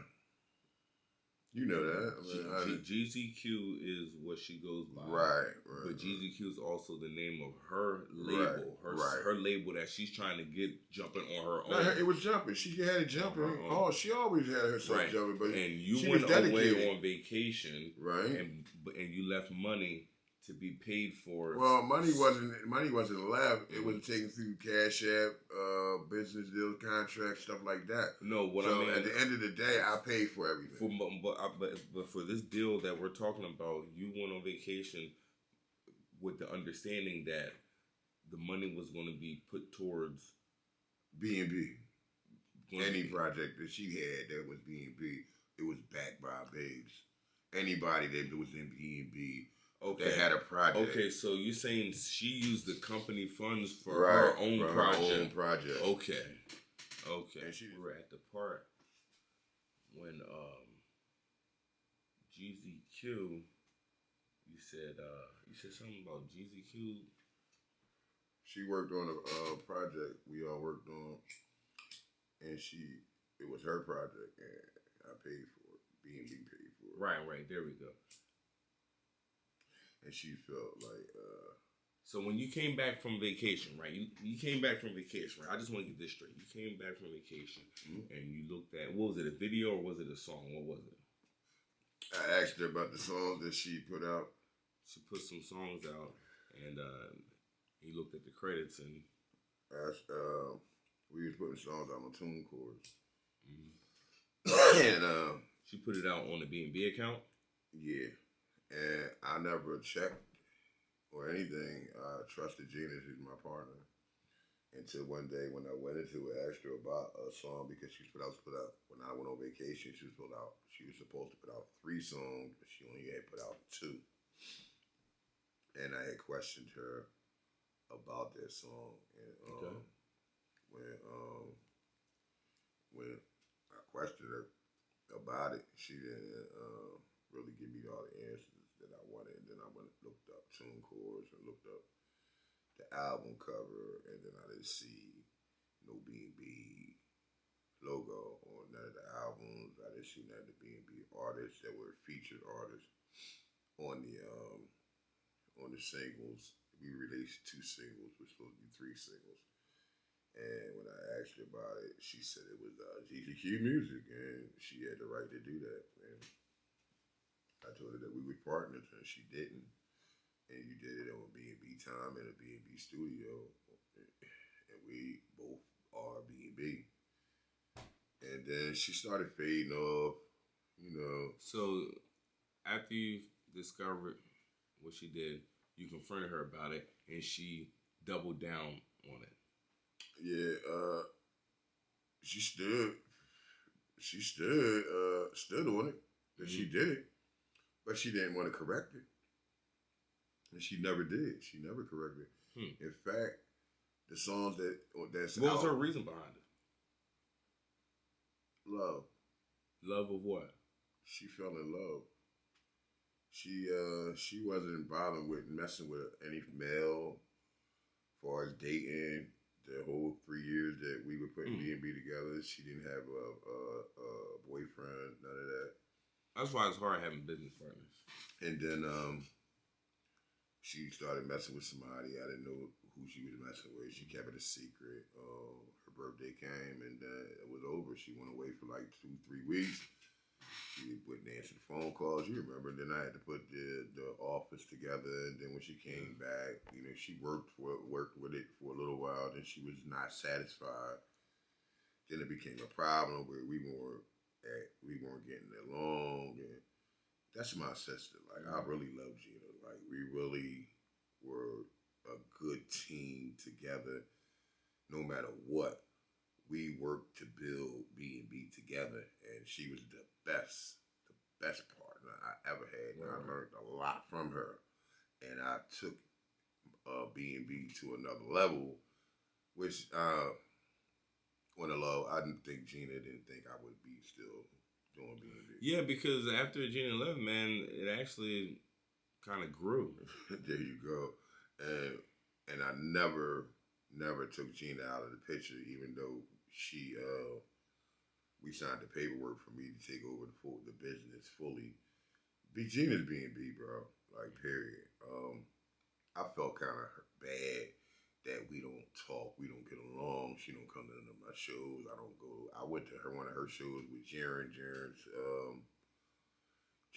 You know that. GZQ is what she goes by. Right. But GZQ is also the name of her label. Her label that she's trying to get jumping on her own. No, it was jumping. She had it jumping. Oh, she always had herself jumping. But and you went away on vacation. Right. And you left money to be paid for. Well, money wasn't left. It was taken through Cash App, business deals, contracts, stuff like that. No, I mean, at the end of the day, I paid for everything. But for this deal that we're talking about, you went on vacation with the understanding that the money was going to be put towards BNB. Any project that she had that was BNB, it was backed by BIGGS. Anybody that was in BNB. Okay. They had a project. Okay, so you're saying she used the company funds for her own project. Okay. And we were at the part when GZQ. You said something about GZQ. She worked on a project we all worked on, and it was her project, and I paid for it. BNB paid for it. Right. There we go. And she felt like. So when you came back from vacation, right? You came back from vacation, right? I just want to get this straight. You came back from vacation, and you looked at, what was it, a video or was it a song? What was it? I asked her about the songs that she put out. She put some songs out, and he looked at the credits, and we was putting songs out on tune chords. And she put it out on the BNB account? Yeah. And I never checked or anything. I trusted Gina, who's my partner. Until one day when I went into it, asked her about a song because she was supposed to put out, when I went on vacation, she was supposed to put out 3 songs, but she only had put out 2. And I had questioned her about that song. And when I questioned her about it, she didn't really give me all the answers that I wanted. And then I went and looked up tune chords and looked up the album cover, and then I didn't see no BNB logo on none of the albums. I didn't see none of the BNB artists that were featured artists on the singles. We released 2 singles. We're supposed to be 3 singles. And when I asked her about it, she said it was GZQ music, and she had the right to do that. And I told her that we were partners, and she didn't. And you did it on BNB time in a BNB studio, and we both are BNB. And then she started fading off, So after you discovered what she did, you confronted her about it, and she doubled down on it. Yeah, she stood on it that she did it, but she didn't want to correct it. And she never did. She never corrected it. In fact, the songs that's what was her reason behind it? Love. Love of what? She fell in love. She wasn't bothering with messing with any male as far as dating. The whole 3 years that we were putting BNB together, she didn't have a boyfriend, none of that. That's why it's hard having business partners. And then she started messing with somebody. I didn't know who she was messing with. She kept it a secret. Her birthday came and it was over. She went away for like 2-3 weeks. She wouldn't answer the phone calls. You remember? Then I had to put the office together. And then when she came back, you know, she worked with it for a little while. Then she was not satisfied. Then it became a problem where we weren't getting along. And that's my sister. Like, I really love Gina. Like, we really were a good team together. No matter what, we worked to build B&B together, and she was the best partner I ever had. And I learned a lot from her, and I took B&B to another level, which on the low, I didn't think I would be still doing B&B. Yeah, because after Gina left, man, it actually kind of grew. There you go. And I never took Gina out of the picture, even though we signed the paperwork for me to take over the business fully. Gina's B&B, bro. Like, period. I felt kind of bad that we don't talk, we don't get along. She don't come to none of my shows. I don't go. I went to one of her shows with Jaren.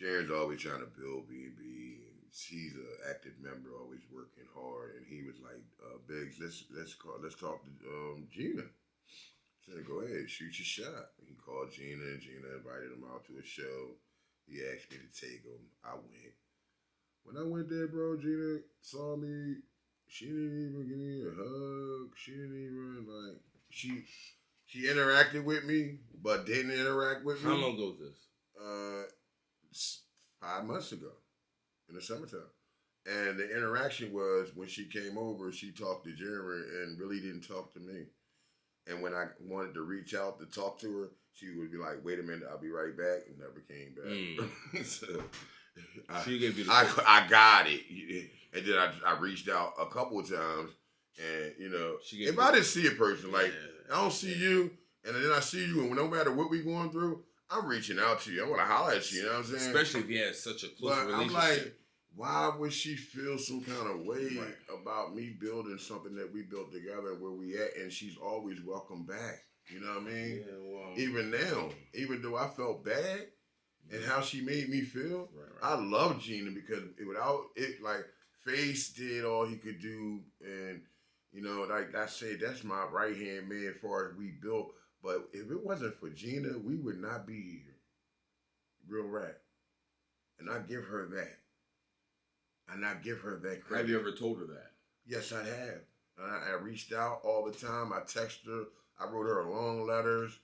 Jaren's always trying to build B&B. He's an active member, always working hard. And he was like, "Biggs, let's talk to Gina." I said, "Go ahead, shoot your shot." He called Gina, and Gina invited him out to a show. He asked me to take him. I went. When I went there, bro, Gina saw me. She didn't even give me a hug. She didn't even she interacted with me, but didn't interact with me. How long ago was this? 5 months ago, in the summertime. And the interaction was when she came over, she talked to Jeremy and really didn't talk to me. And when I wanted to reach out to talk to her, she would be like, "Wait a minute, I'll be right back," and never came back. So I got it. And then I reached out a couple of times, and if I didn't see a person, like I don't see you, and then I see you, and no matter what we going through, I'm reaching out to you. I want to holler at you. You know what I'm saying? Especially if you had such a close relationship. I'm like, why would she feel some kind of way about me building something that we built together where we at? And she's always welcome back. You know what I mean? Yeah, well, even now, even though I felt bad and how she made me feel, I love Gina because without it, like, Face did all he could do. And, like I said, that's my right-hand man as far as we built. But if it wasn't for Gina, we would not be here. Real rap. And I give her that. And I give her that credit. Have you ever told her that? Yes, I have. I reached out all the time. I texted her. I wrote her long letters.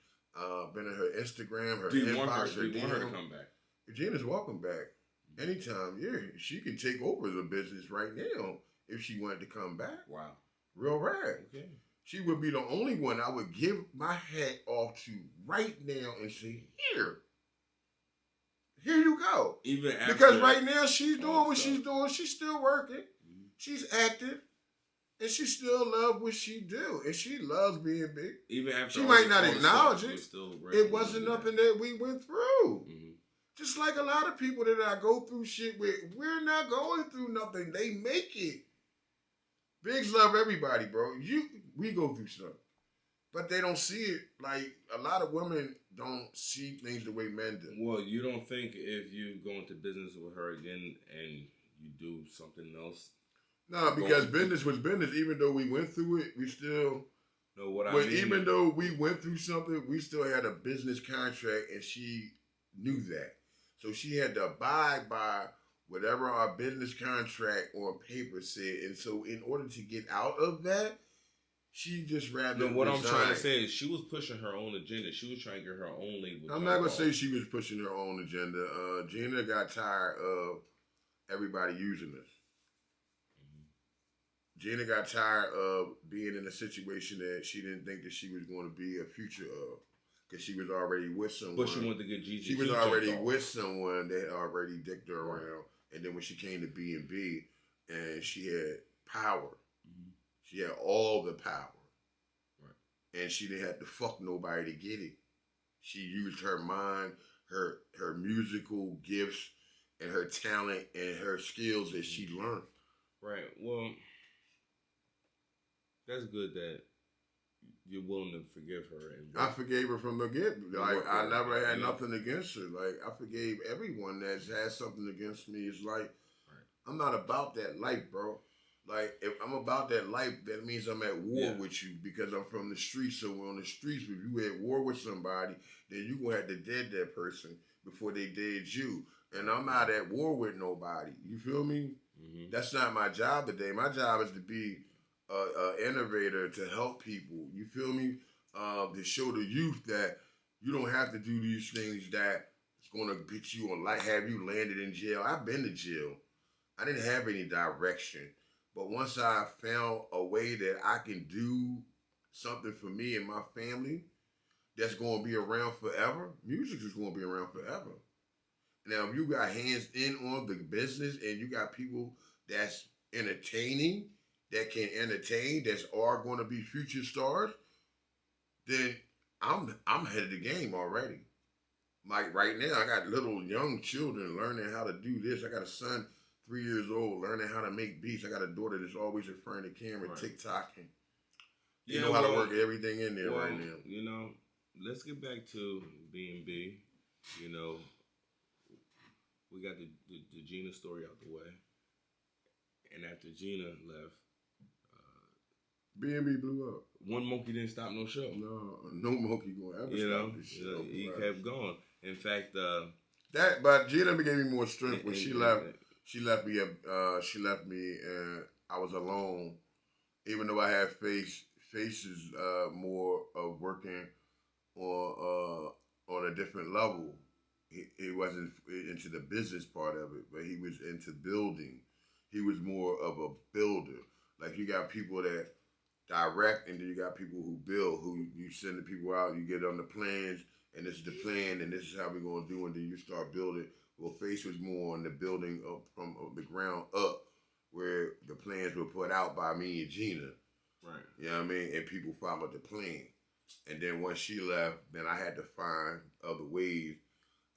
Been in her Instagram, her inbox. Do you want her to come back? Gina's welcome back. Anytime, yeah. She can take over the business right now if she wanted to come back. Wow. Real rap. Okay. She would be the only one I would give my hat off to right now and say, here you go. Even after, because right now she's doing what she's doing. She's still working. Mm-hmm. She's active. And she still loves what she do. And she loves being big. Even after she might not acknowledge it. It wasn't nothing that we went through. Mm-hmm. Just like a lot of people that I go through shit with, we're not going through nothing. They make it. Biggs love everybody, bro. We go through stuff. But they don't see it. Like, a lot of women don't see things the way men do. Well, you don't think if you go into business with her again and you do something else? No, because business was business. Even though we went through it, we still... No, what I mean... Even though we went through something, we still had a business contract, and she knew that. So she had to abide by whatever our business contract on paper said. And so in order to get out of that, she just rather what I'm trying to say is she was pushing her own agenda. She was trying to get her own label. I'm not going to say she was pushing her own agenda. Gina got tired of everybody using us. Gina got tired of being in a situation that she didn't think that she was going to be a future of. Because she was already with someone. But she wanted to get Gigi. She was already with someone that already dicked her around. And then when she came to BNB, and she had power, she had all the power, and she didn't have to fuck nobody to get it. She used her mind, her musical gifts, and her talent and her skills that she learned. Right. Well, that's good that you're willing to forgive her. And I forgave her from the get. Like, I never had nothing against her. Like, I forgave everyone that's had something against me. It's like, I'm not about that life, bro. Like, if I'm about that life, that means I'm at war with you, because I'm from the streets. So we're on the streets. If you at war with somebody, then you gonna have to dead that person before they dead you. And I'm not at war with nobody. You feel me? Mm-hmm. That's not my job today. My job is to be an innovator, to help people. You feel me? To show the youth that you don't have to do these things that it's gonna get you on, like, have you landed in jail. I've been to jail. I didn't have any direction. But once I found a way that I can do something for me and my family that's going to be around forever, music is going to be around forever. Now, if you got hands in on the business and you got people that's entertaining, that can entertain, that are going to be future stars, then I'm ahead of the game already. Like right now, I got little young children learning how to do this. I got a son 3 years old, learning how to make beats. I got a daughter that's always in front of the camera, TikToking. You know how to work everything in there right now. You know, let's get back to BNB. You know, we got the Gina story out the way. And after Gina left, BNB blew up. One monkey didn't stop no show. No monkey gonna ever stop this show. He kept going. In fact, but Gina gave me more strength when she left. She left me, and I was alone. Even though I had faces more of working on a different level. He wasn't into the business part of it, but he was into building. He was more of a builder. Like, you got people that direct, and then you got people who build, who you send the people out, you get on the plans, and this is the plan, and this is how we're going to do, and then you start building. Well, Face was more on the building up from the ground up, where the plans were put out by me and Gina. Right. You know what I mean? And people followed the plan. And then once she left, then I had to find other ways,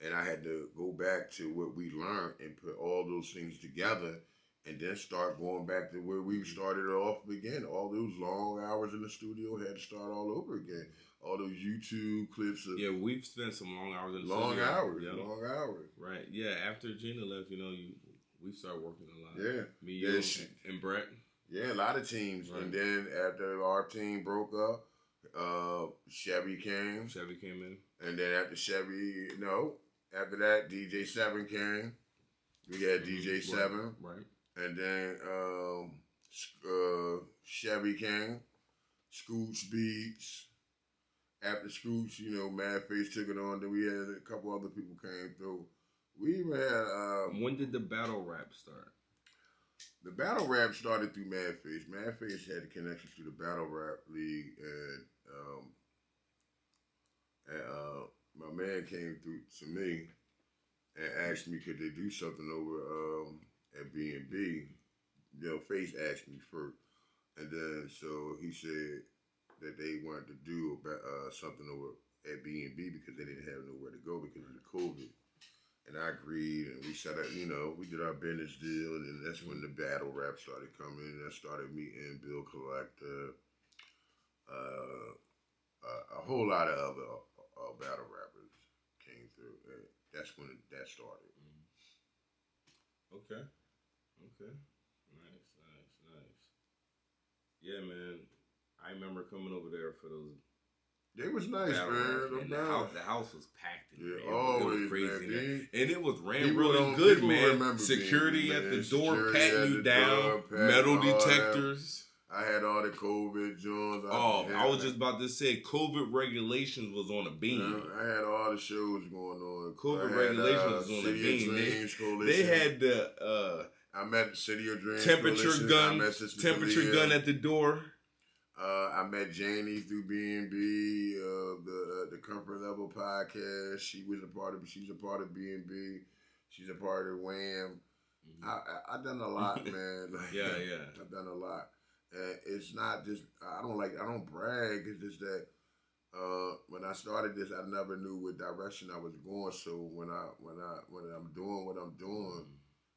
and I had to go back to what we learned and put all those things together, and then start going back to where we started off again. All those long hours in the studio had to start all over again. All those YouTube clips. We've spent some long hours in the studio. Long hours. Right. Yeah, after Gina left, we started working a lot. Yeah. Me, you, and Brett. Yeah, a lot of teams. Right. And then after our team broke up, Chevy came. Chevy came in. And then after Chevy, after that, DJ 7 came. We had DJ 7. Right. And then Chevy came. Scooch Beats. After Scooch, Mad Face took it on. Then we had a couple other people came through. We even had... when did the battle rap start? The battle rap started through Mad Face. Mad Face had the connections to the battle rap league, and my man came through to me and asked me could they do something over at BNB. Face asked me first, and then so he said that they wanted to do something over at BNB because they didn't have nowhere to go because of the COVID. And I agreed, and we set up, we did our business deal, and then that's when the battle rap started coming. And I started meeting Bill Collector, a whole lot of other battle rappers came through. And that's when that started. Okay. Nice. Yeah, man. I remember coming over there for those. They was nice, man. The house was packed. Yeah, always, it was crazy, man. And it was ran really good, man. Security at the door, patting you down, metal detectors. I had all the COVID joints. I was just about to say, COVID regulations was on a beam. I had all the shows going on. COVID regulations was on a beam. They had the I met City of Dreams temperature gun at the door. I met Janie through BNB, the Comfort Level podcast. She's a part of BNB. She's a part of Wham. I done a lot, man. Like, yeah. I've done a lot, and it's not just I don't brag. It's just that when I started this, I never knew what direction I was going. So when I'm doing what I'm doing,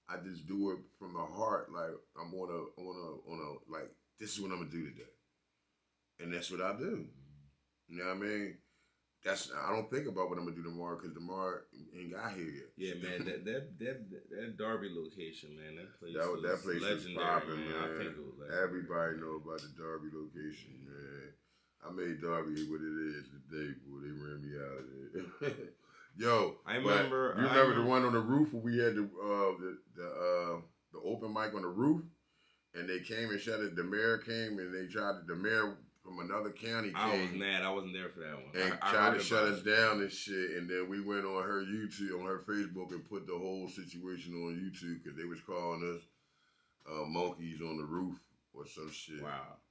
I just do it from the heart. Like I'm on a like this is what I'm gonna do today, and that's what I do. You know what I mean? I don't think about what I'm gonna do tomorrow because tomorrow ain't got here yet. Yeah, man, that Darby location, man, that place was popping, man. I think it was legendary. Everybody know about the Darby location, man. I made Darby what it is today, boy. They ran me out of there. Yo, I remember. You remember the one on the roof where we had the open mic on the roof, and they came and shut it. The mayor came and they tried the mayor from another county came. I was mad. I wasn't there for that one. And tried to shut us down and shit. And then we went on her YouTube, on her Facebook, and put the whole situation on YouTube because they was calling us monkeys on the roof or some shit. Wow.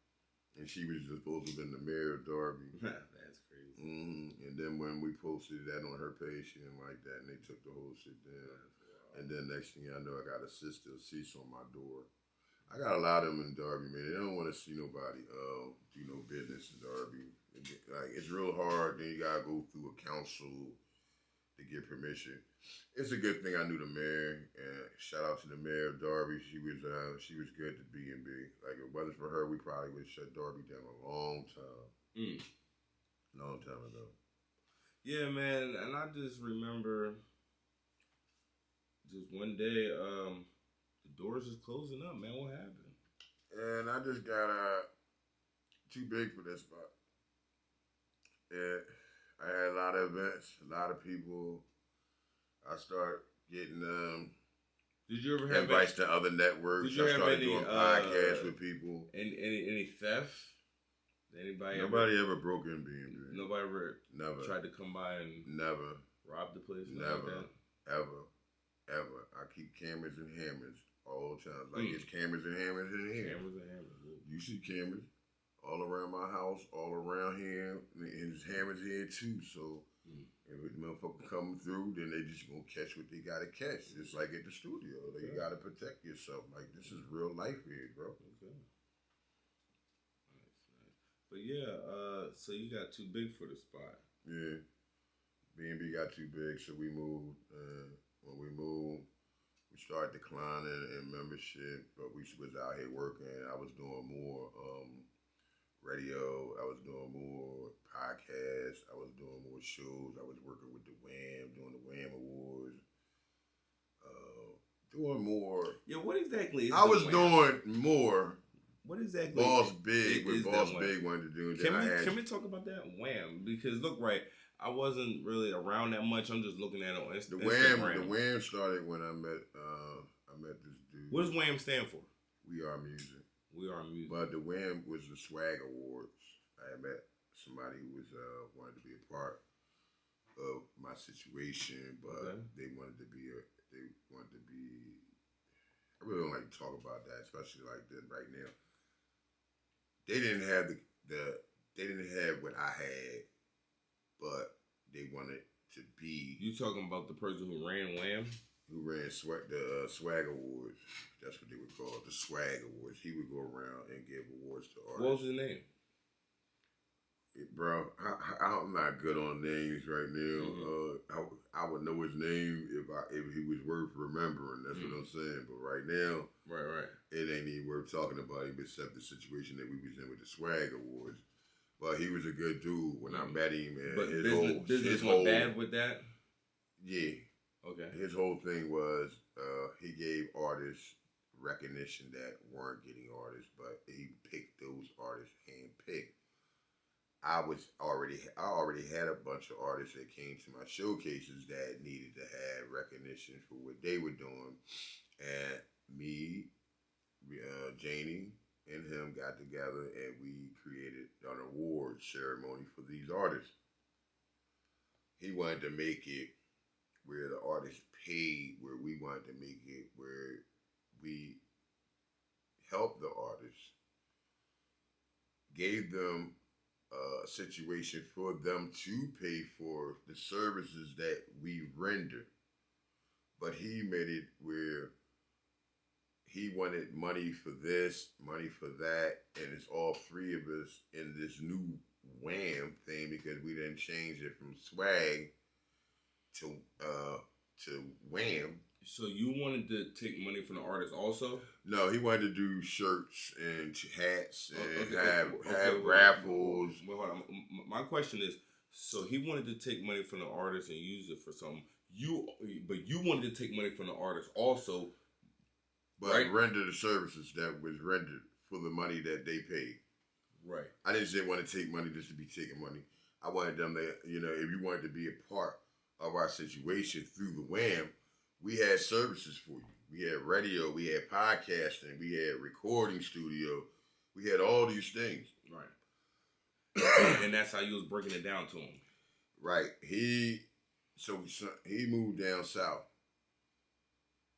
And she was just supposed to have been the mayor of Darby. That's crazy. Mm-hmm. And then when we posted that on her page, she didn't like that, and they took the whole shit down. And then next thing I know, I got a sister cease on my door. I got a lot of them in Darby, man. They don't want to see nobody do no business in Darby. Like it's real hard. Then you gotta go through a council to get permission. It's a good thing I knew the mayor. And shout out to the mayor of Darby. She was good to BNB. Like if it wasn't for her, we probably would have shut Darby down a long time. Long time ago. Yeah, man. And I just remember just one day. The doors is closing up, man. What happened? And I just got too big for that spot. And I had a lot of events, a lot of people. I started getting Did you ever have invites to other networks? Did you I started doing podcasts with people. Any theft? Nobody ever broke in BNB. Nobody ever tried to come by and never rob the place? Never. Like that? Ever. I keep cameras and hammers all the time. Like it's cameras and hammers in here. Cameras and hammers. You see cameras all around my house, all around here, and there's hammers here too. So if a motherfucker come through, then they just gonna catch what they gotta catch. Just like at the studio, you gotta protect yourself. Like this is real life here, bro. Okay. Nice. But yeah, so you got too big for the spot. Yeah, BNB got too big, so we moved. When we moved, we started declining in membership, but we was out here working. I was doing more radio. I was doing more podcasts. I was doing more shows. I was working with the Wham, doing the Wham Awards. Doing more. Yeah, what exactly is I was doing more. What exactly? Boss Big, what Boss Big wanted to do. Can we talk about that Wham? Because look, right, I wasn't really around that much. I'm just looking at it on Instagram. The Wham started when I met this dude. What does Wham stand for? We Are Music. We Are Music. But the Wham was the Swag Awards. I had met somebody who was wanted to be a part of my situation, but they wanted to be. I really don't like to talk about that, especially like that right now. They didn't have they didn't have what I had, but they wanted to be. You talking about the person who ran Wham? Who ran the Swag Awards. That's what they would call it, the Swag Awards. He would go around and give awards to artists. What was his name? Bro, I'm not good on names right now. I would know his name if he was worth remembering. That's what I'm saying. But right now, right, it ain't even worth talking about him except the situation that we was in with the Swag Awards. But he was a good dude when I met him. And but business went bad with that? Yeah. Okay. His whole thing was he gave artists recognition that weren't getting artists, but he picked those artists handpicked. I already had a bunch of artists that came to my showcases that needed to have recognition for what they were doing, and me, Janie, and him got together and we created an award ceremony for these artists. He wanted to make it where the artists paid, where we wanted to make it where we helped the artists, gave them a situation for them to pay for the services that we render. But he made it where he wanted money for this, money for that, and it's all three of us in this new Wham thing because we didn't change it from swag to Wham. So you wanted to take money from the artist also? No, he wanted to do shirts and hats and have raffles. Well, hold on. My question is, so he wanted to take money from the artist and use it for something. But you wanted to take money from the artist also, but right? Render the services that was rendered for the money that they paid. Right. I didn't want to take money just to be taking money. I wanted them to, if you wanted to be a part of our situation through the Wham, we had services for you. We had radio, we had podcasting, we had recording studio, we had all these things. Right. And that's how you was breaking it down to him. Right. He moved down south.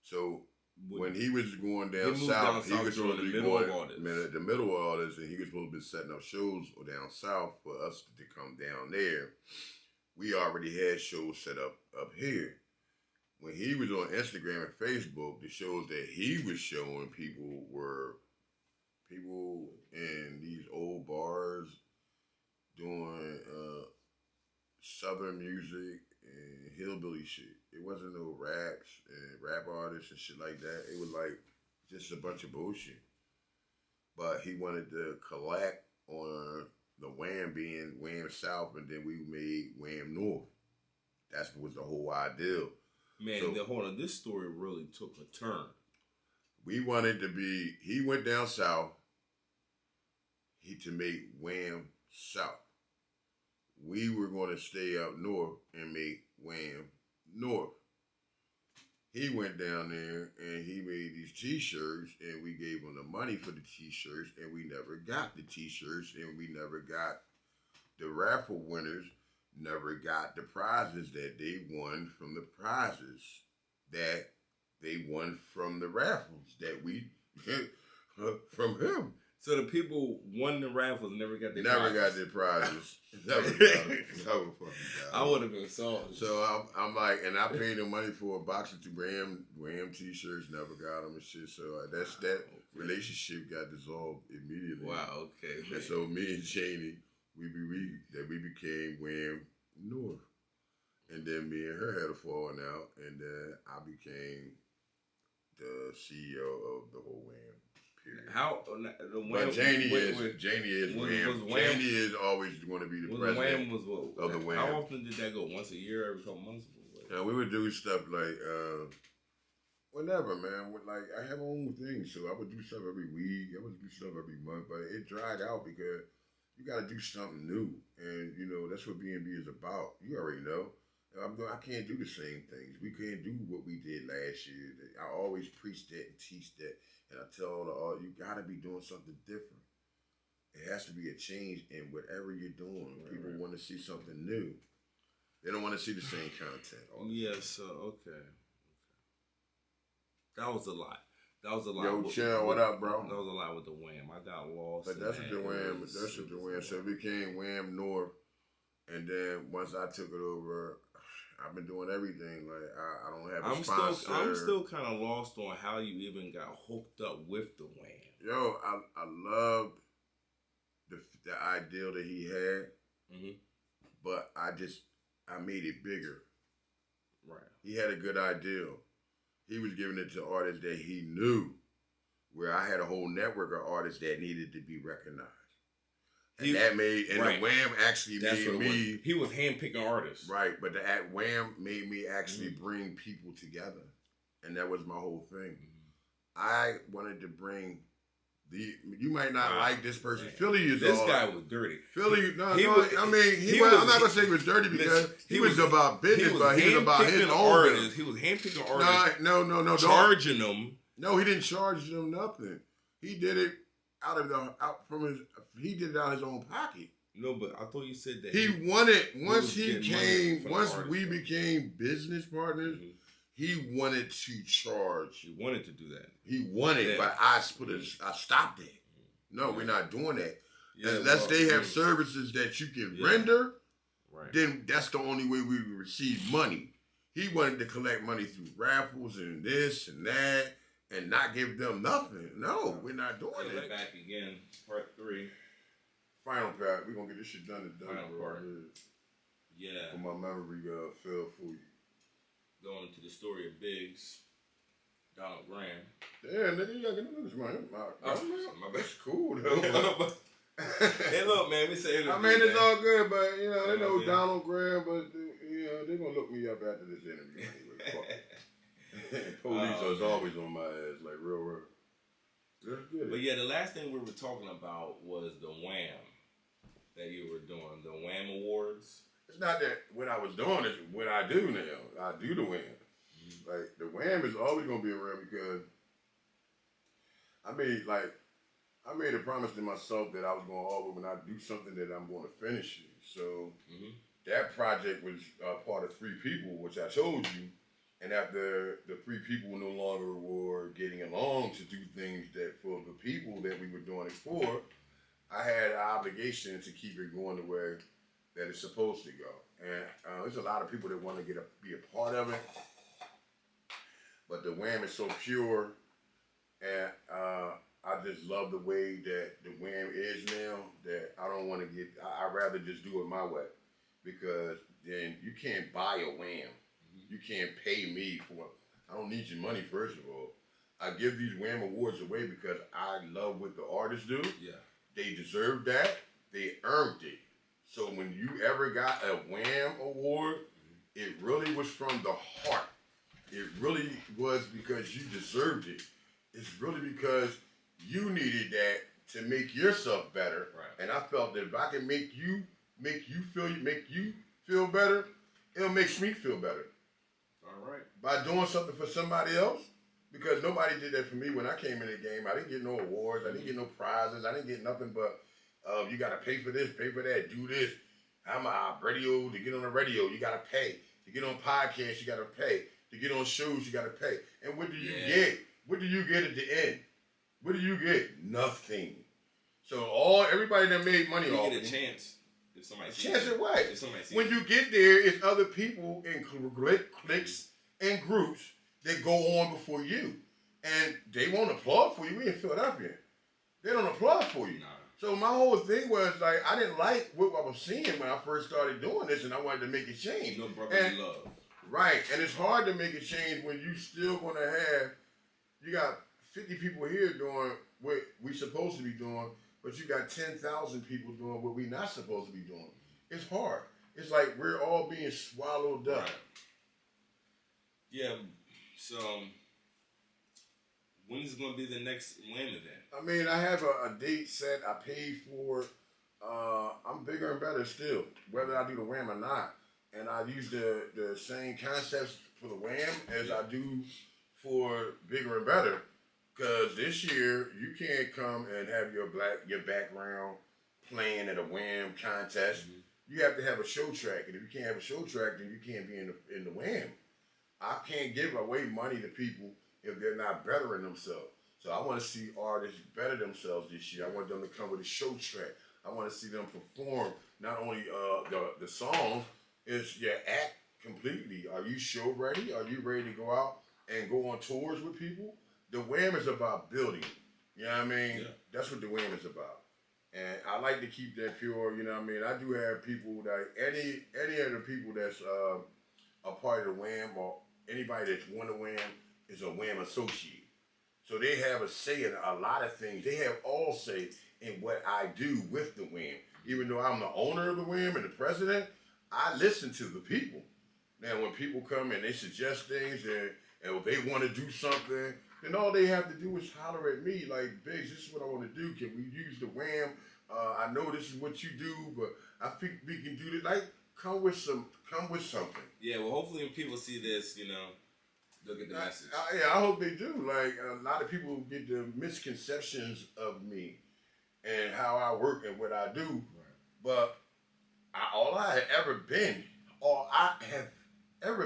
So when he was going down south, he was supposed to be going the middle of all this, and he was supposed to be setting up shows down south for us to come down there. We already had shows set up here. When he was on Instagram and Facebook, the shows that he was showing people were people in these old bars doing southern music and hillbilly shit. It wasn't no raps and rap artists and shit like that. It was like just a bunch of bullshit. But he wanted to collect on the Wham being Wham South, and then we made Wham North. That was the whole ideal. Man, hold on. This story really took a turn. We wanted to be. He went down south. To make Wham South. We were going to stay up north and make Wham North. He went down there and he made these T-shirts, and we gave him the money for the T-shirts, and we never got the T-shirts, and we never got the raffle winners. Never got the prizes that they won from the prizes that they won from the raffles that we from him. So the people won the raffles and never got their prizes. Never got their prizes. Never fucking got. I would have been salty. So I'm like, and I paid them money for a box of 2 Wham T-shirts. Never got them and shit. So that relationship got dissolved immediately. Wow. Okay. And so me and Janie, we became Wham North, and then me and her had a falling out, and then I became the CEO of the whole Wham. Period. How the Wham? But Janie is Wham. Janie is always going to be the president of the Wham. How often did that go? Once a year, every couple months? We would do stuff like whenever, man. Like I have my own thing, so I would do stuff every week. I would do stuff every month, but it dried out because you got to do something new, and that's what BNB is about. You already know. I can't do the same things. We can't do what we did last year. I always preach that and teach that, and I tell you got to be doing something different. It has to be a change in whatever you're doing. Right, people want to see something new. They don't want to see the same content. Yes. Okay. That was a lot. That was a lot. Yo, Chill, what up, bro? That was a lot with the Wham. I got lost. But that's what the Wham. That's what the Wham. So it became Wham North, and then once I took it over, I've been doing everything. Like I don't have a sponsor. I'm still kind of lost on how you even got hooked up with the Wham. Yo, I loved the ideal that he had, but I made it bigger. Right. He had a good ideal. He was giving it to artists that he knew, where I had a whole network of artists that needed to be recognized. And the Wham actually made me. He was handpicking artists. Right, but the Wham made me actually bring people together. And that was my whole thing. I wanted to bring you might not like this person. Man. Philly is this guy was dirty. Philly, I'm not gonna say he was dirty because he was about business, but he was about his own artists. He was handpicking artists. No, charging them. No, he didn't charge them nothing. He did it out of his own pocket. No, but I thought you said that he wanted once we became business partners. He wanted to charge. He wanted to do that. He wanted, but I stopped it. No, we're not doing that. Unless they have services that you can render, then that's the only way we receive money. He wanted to collect money through raffles and this and that, and not give them nothing. No, we're not doing it. it. Back again, part 3. Final part. We're gonna get this shit done and done. Final part. Yeah. For my memory, fell for you. Going into the story of BIGGS, Donald Graham. Yeah, nigga, you gotta get this, man. My bad. That's cool, though. Hey, look, man, we say I mean, it's all good, but, you know, they know Donald Graham, but, you know, they're gonna look me up after this interview anyway. Police is always on my ass, like, real. But yeah, the last thing we were talking about was the Wham that you were doing, the Wham Awards. It's not that what I was doing, it's what I do now. I do the Wham. Mm-hmm. Like, the Wham is always gonna be around because I made a promise to myself that I was going to always, when I do something, that I'm going to finish it. So that project was part of 3 people, which I told you. And after the 3 people no longer were getting along to do things that for the people that we were doing it for, I had an obligation to keep it going the way that it's supposed to go. And there's a lot of people that want to be a part of it. But the Wham is so pure, and I just love the way that the Wham is now, that I don't want to I'd rather just do it my way, because then you can't buy a Wham. You can't pay me for it. I don't need your money, first of all. I give these Wham Awards away because I love what the artists do. Yeah. They deserve that. They earned it. So when you ever got a Wham Award, it really was from the heart. It really was because you deserved it. It's really because you needed that to make yourself better. Right. And I felt that if I can make you feel better, it'll make me feel better. All right. By doing something for somebody else, because nobody did that for me when I came in the game. I didn't get no awards. I didn't get no prizes. I didn't get nothing but you got to pay for this, pay for that, do this. I'm a radio. To get on the radio, you got to pay. To get on podcasts, you got to pay. To get on shows, you got to pay. And what do you get? What do you get at the end? What do you get? Nothing. So everybody that made money off you get a chance. If somebody chance at what? When you get there, it's other people in cliques and groups that go on before you. And they won't applaud for you. We in Philadelphia. They don't applaud for you. Nah. So my whole thing was like, I didn't like what I was seeing when I first started doing this, and I wanted to make it change. No brotherly love. Right. And it's hard to make a change when you still going to you got 50 people here doing what we supposed to be doing, but you got 10,000 people doing what we not supposed to be doing. It's hard. It's like we're all being swallowed up. Right. Yeah. So when is going to be the next Wham event? I mean, I have a date set. I paid for. I'm bigger and better still, whether I do the Wham or not. And I use the same concepts for the Wham as I do for bigger and better. Because this year, you can't come and have your background playing at a Wham contest. You have to have a show track. And if you can't have a show track, then you can't be in the Wham. I can't give away money to people if they're not bettering themselves. So I want to see artists better themselves this year. I want them to come with a show track. I want to see them perform not only the songs, it's your act completely. Are you show ready? Are you ready to go out and go on tours with people? The Wham is about building. You know what I mean? Yeah. That's what the Wham is about. And I like to keep that pure. You know what I mean? I do have people that any of the people that's a part of the Wham, or anybody that's won the Wham is a Wham associate. So they have a say in a lot of things. They have all say in what I do with the Wham. Even though I'm the owner of the Wham and the president, I listen to the people. Now, when people come and they suggest things and if they want to do something, then all they have to do is holler at me like, Biggs, this is what I want to do. Can we use the Wham? I know this is what you do, but I think we can do this. Like, come with something. Yeah, well, hopefully when people see this, look at the message. I hope they do. Like, a lot of people get the misconceptions of me and how I work and what I do. Right. But all I have ever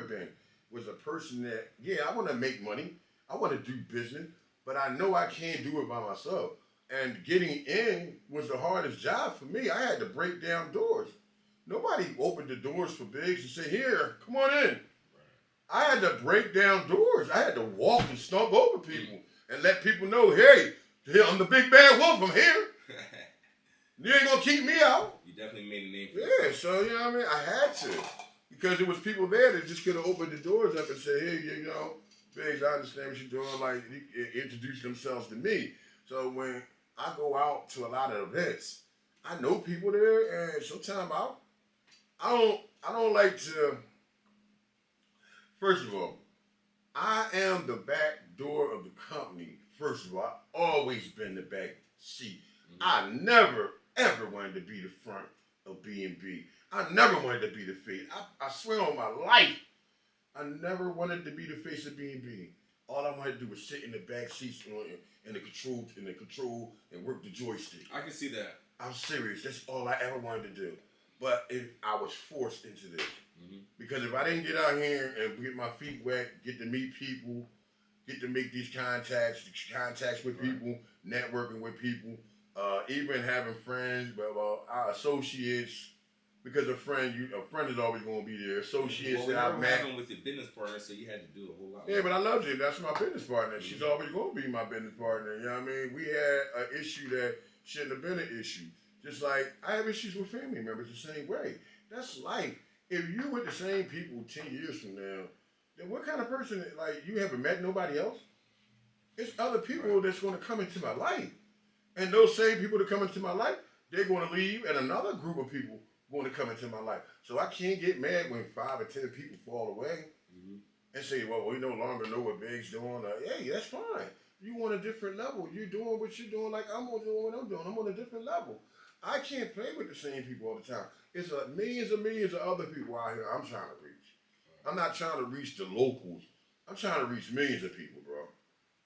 been was a person that, I want to make money. I want to do business, but I know I can't do it by myself. And getting in was the hardest job for me. I had to break down doors. Nobody opened the doors for Biggs and say, here, come on in. Right. I had to break down doors. I had to walk and stomp over people. and let people know, hey, I'm the big bad wolf. I'm here. You ain't gonna keep me out. You definitely made a name for yourself. So you know what I mean. I had to, because there was people there that just could have opened the doors up and said, hey, you know, Biggs, I understand what you're doing. Like, introduce themselves to me. So when I go out to a lot of events, I know people there, and sometimes I don't like to. First of all, I am the back door of the company. First of all, I've always been the back seat. I never, ever wanted to be the front of BNB. I never wanted to be the face. I swear on my life, I never wanted to be the face of BNB. All I wanted to do was sit in the back seats in the control and work the joystick. I can see that. I'm serious. That's all I ever wanted to do. But I was forced into this. Because if I didn't get out here and get my feet wet, get to meet people, get to make these contacts with people, networking with people, even having friends, but our associates, because a friend is always going to be there. Associates that I met. With your business partner, so you had to do a whole lot. Yeah, but I loved you. That's my business partner. She's always going to be my business partner. You know what I mean? We had an issue that shouldn't have been an issue. Just like I have issues with family members the same way. That's life. If you with the same people 10 years from now, then what kind of person, like, you haven't met nobody else? It's other people that's going to come into my life. And those same people that come into my life, they're going to leave, and another group of people going to come into my life. So I can't get mad when 5 or 10 people fall away and say, well, we no longer know what Biggs doing. Hey, that's fine. You want a different level. You're doing what you're doing like I'm doing what I'm doing. I'm on a different level. I can't play with the same people all the time. It's millions and millions of other people out here I'm trying to reach. I'm not trying to reach the locals. I'm trying to reach millions of people, bro.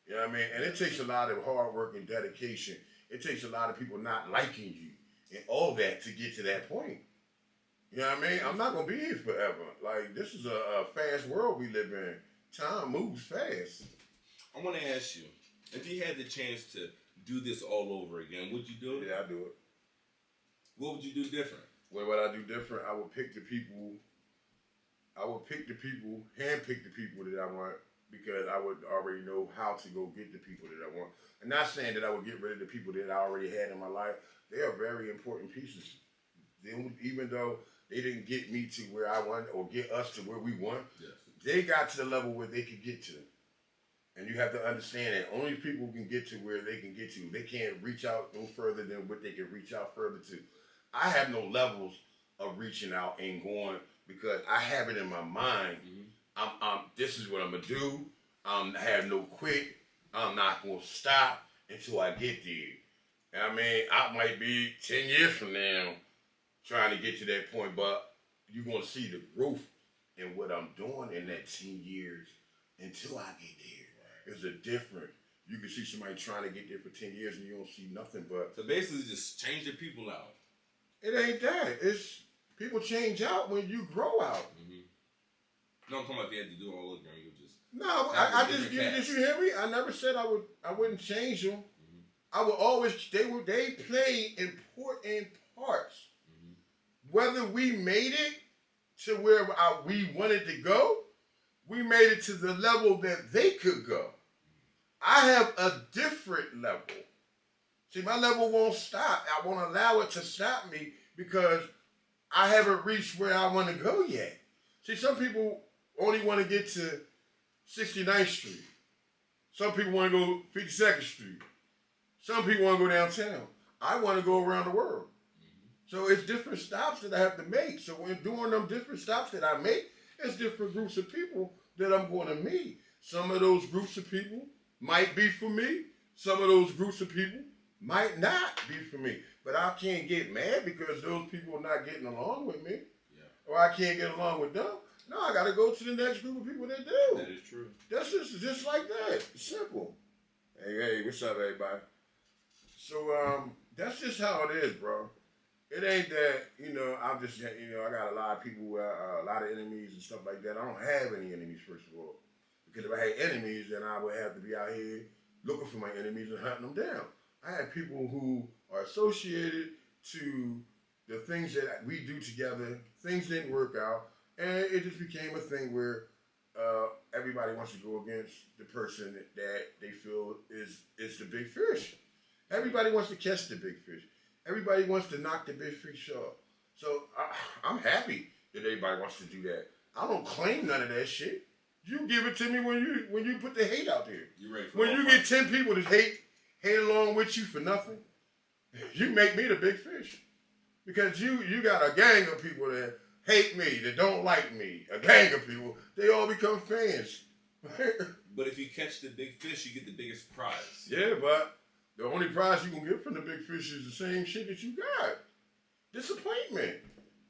You know what I mean? And it takes a lot of hard work and dedication. It takes a lot of people not liking you and all that to get to that point. You know what I mean? I'm not going to be here forever. Like, this is a fast world we live in. Time moves fast. I want to ask you, if you had the chance to do this all over again, would you do it? Yeah, I'd do it. What would you do different? What would I do different? I would pick the people. Handpick the people that I want, because I would already know how to go get the people that I want. I'm not saying that I would get rid of the people that I already had in my life. They are very important pieces. Even though they didn't get me to where I want or get us to where we want, they got to the level where they could get to. And you have to understand that only people can get to where they can get to. They can't reach out no further than what they can reach out further to. I have no levels of reaching out and going, because I have it in my mind. This is what I'm gonna do. I have no quit. I'm not gonna stop until I get there. I mean, I might be 10 years from now trying to get to that point, but you're gonna see the growth in what I'm doing in that 10 years until I get there. It's a different. You can see somebody trying to get there for 10 years and you don't see nothing but. So basically, just change the people out. It ain't that. It's people change out when you grow out. No, I'm talking about if you had to do it all over again, you just. No, I just. Did you hear me? I never said I wouldn't change them. I would always. They play important parts. Whether we made it to where we wanted to go, we made it to the level that they could go. I have a different level. See, my level won't stop. I won't allow it to stop me because I haven't reached where I want to go yet. See, some people only want to get to 69th Street. Some people want to go 52nd Street. Some people want to go downtown. I want to go around the world. So it's different stops that I have to make. So when doing them different stops that I make, it's different groups of people that I'm going to meet. Some of those groups of people might be for me. Some of those groups of people might not be for me. But I can't get mad because those people are not getting along with me. Or I can't get along with them. No, I got to go to the next group of people that do. That is true. That's just like that. It's simple. Hey, what's up, everybody? So, that's just how it is, bro. It ain't that, I'm just, I got a lot of people, a lot of enemies and stuff like that. I don't have any enemies, first of all. Because if I had enemies, then I would have to be out here looking for my enemies and hunting them down. I had people who are associated to the things that we do together. Things didn't work out. And it just became a thing where everybody wants to go against the person that they feel is the big fish. Everybody wants to catch the big fish. Everybody wants to knock the big fish off. So I'm happy that everybody wants to do that. I don't claim none of that shit. You give it to me when you put the hate out there. You ready for when you get 10 people that hate along with you for nothing, you make me the big fish. Because you got a gang of people that hate me, that don't like me. A gang of people, they all become fans. But if you catch the big fish, you get the biggest prize. Yeah, but the only prize you can get from the big fish is the same shit that you got. Disappointment.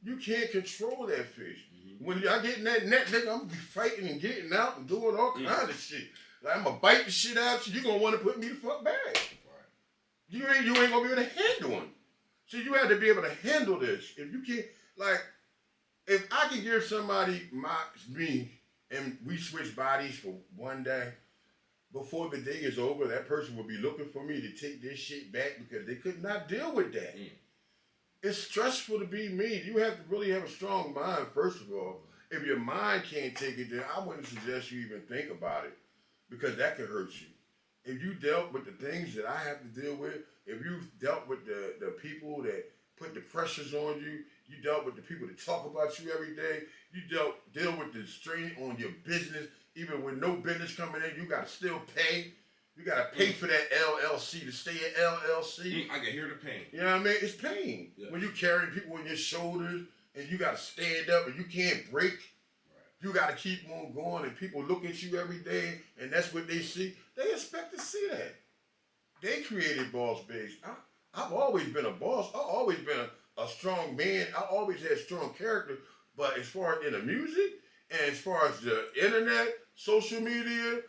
You can't control that fish. Mm-hmm. When I get in that net, nigga, I'm gonna be fighting and getting out and doing all kinds of shit. Like, I'm gonna bite the shit out you. You gonna want to put me the fuck back. Right. You ain't gonna be able to handle them. So you have to be able to handle this. If you can't, like, if I can give somebody me and we switch bodies for one day, before the day is over, that person will be looking for me to take this shit back because they could not deal with that. It's stressful to be me. You have to really have a strong mind, first of all. If your mind can't take it, then I wouldn't suggest you even think about it because that could hurt you. If you dealt with the things that I have to deal with, if you dealt with the people that put the pressures on you, you dealt with the people that talk about you every day, you deal with the strain on your business, even with no business coming in, you got to still pay. You got to pay for that LLC to stay at LLC. I can hear the pain. You know what I mean? It's pain. Yeah. When you carrying people on your shoulders and you got to stand up and you can't break. Right. You got to keep on going and people look at you every day and that's what they see. They expect to see that. They created Boss BIGGS. I've always been a boss. I've always been a strong man. I always had strong character. But as far as in the music and as far as the internet, social media,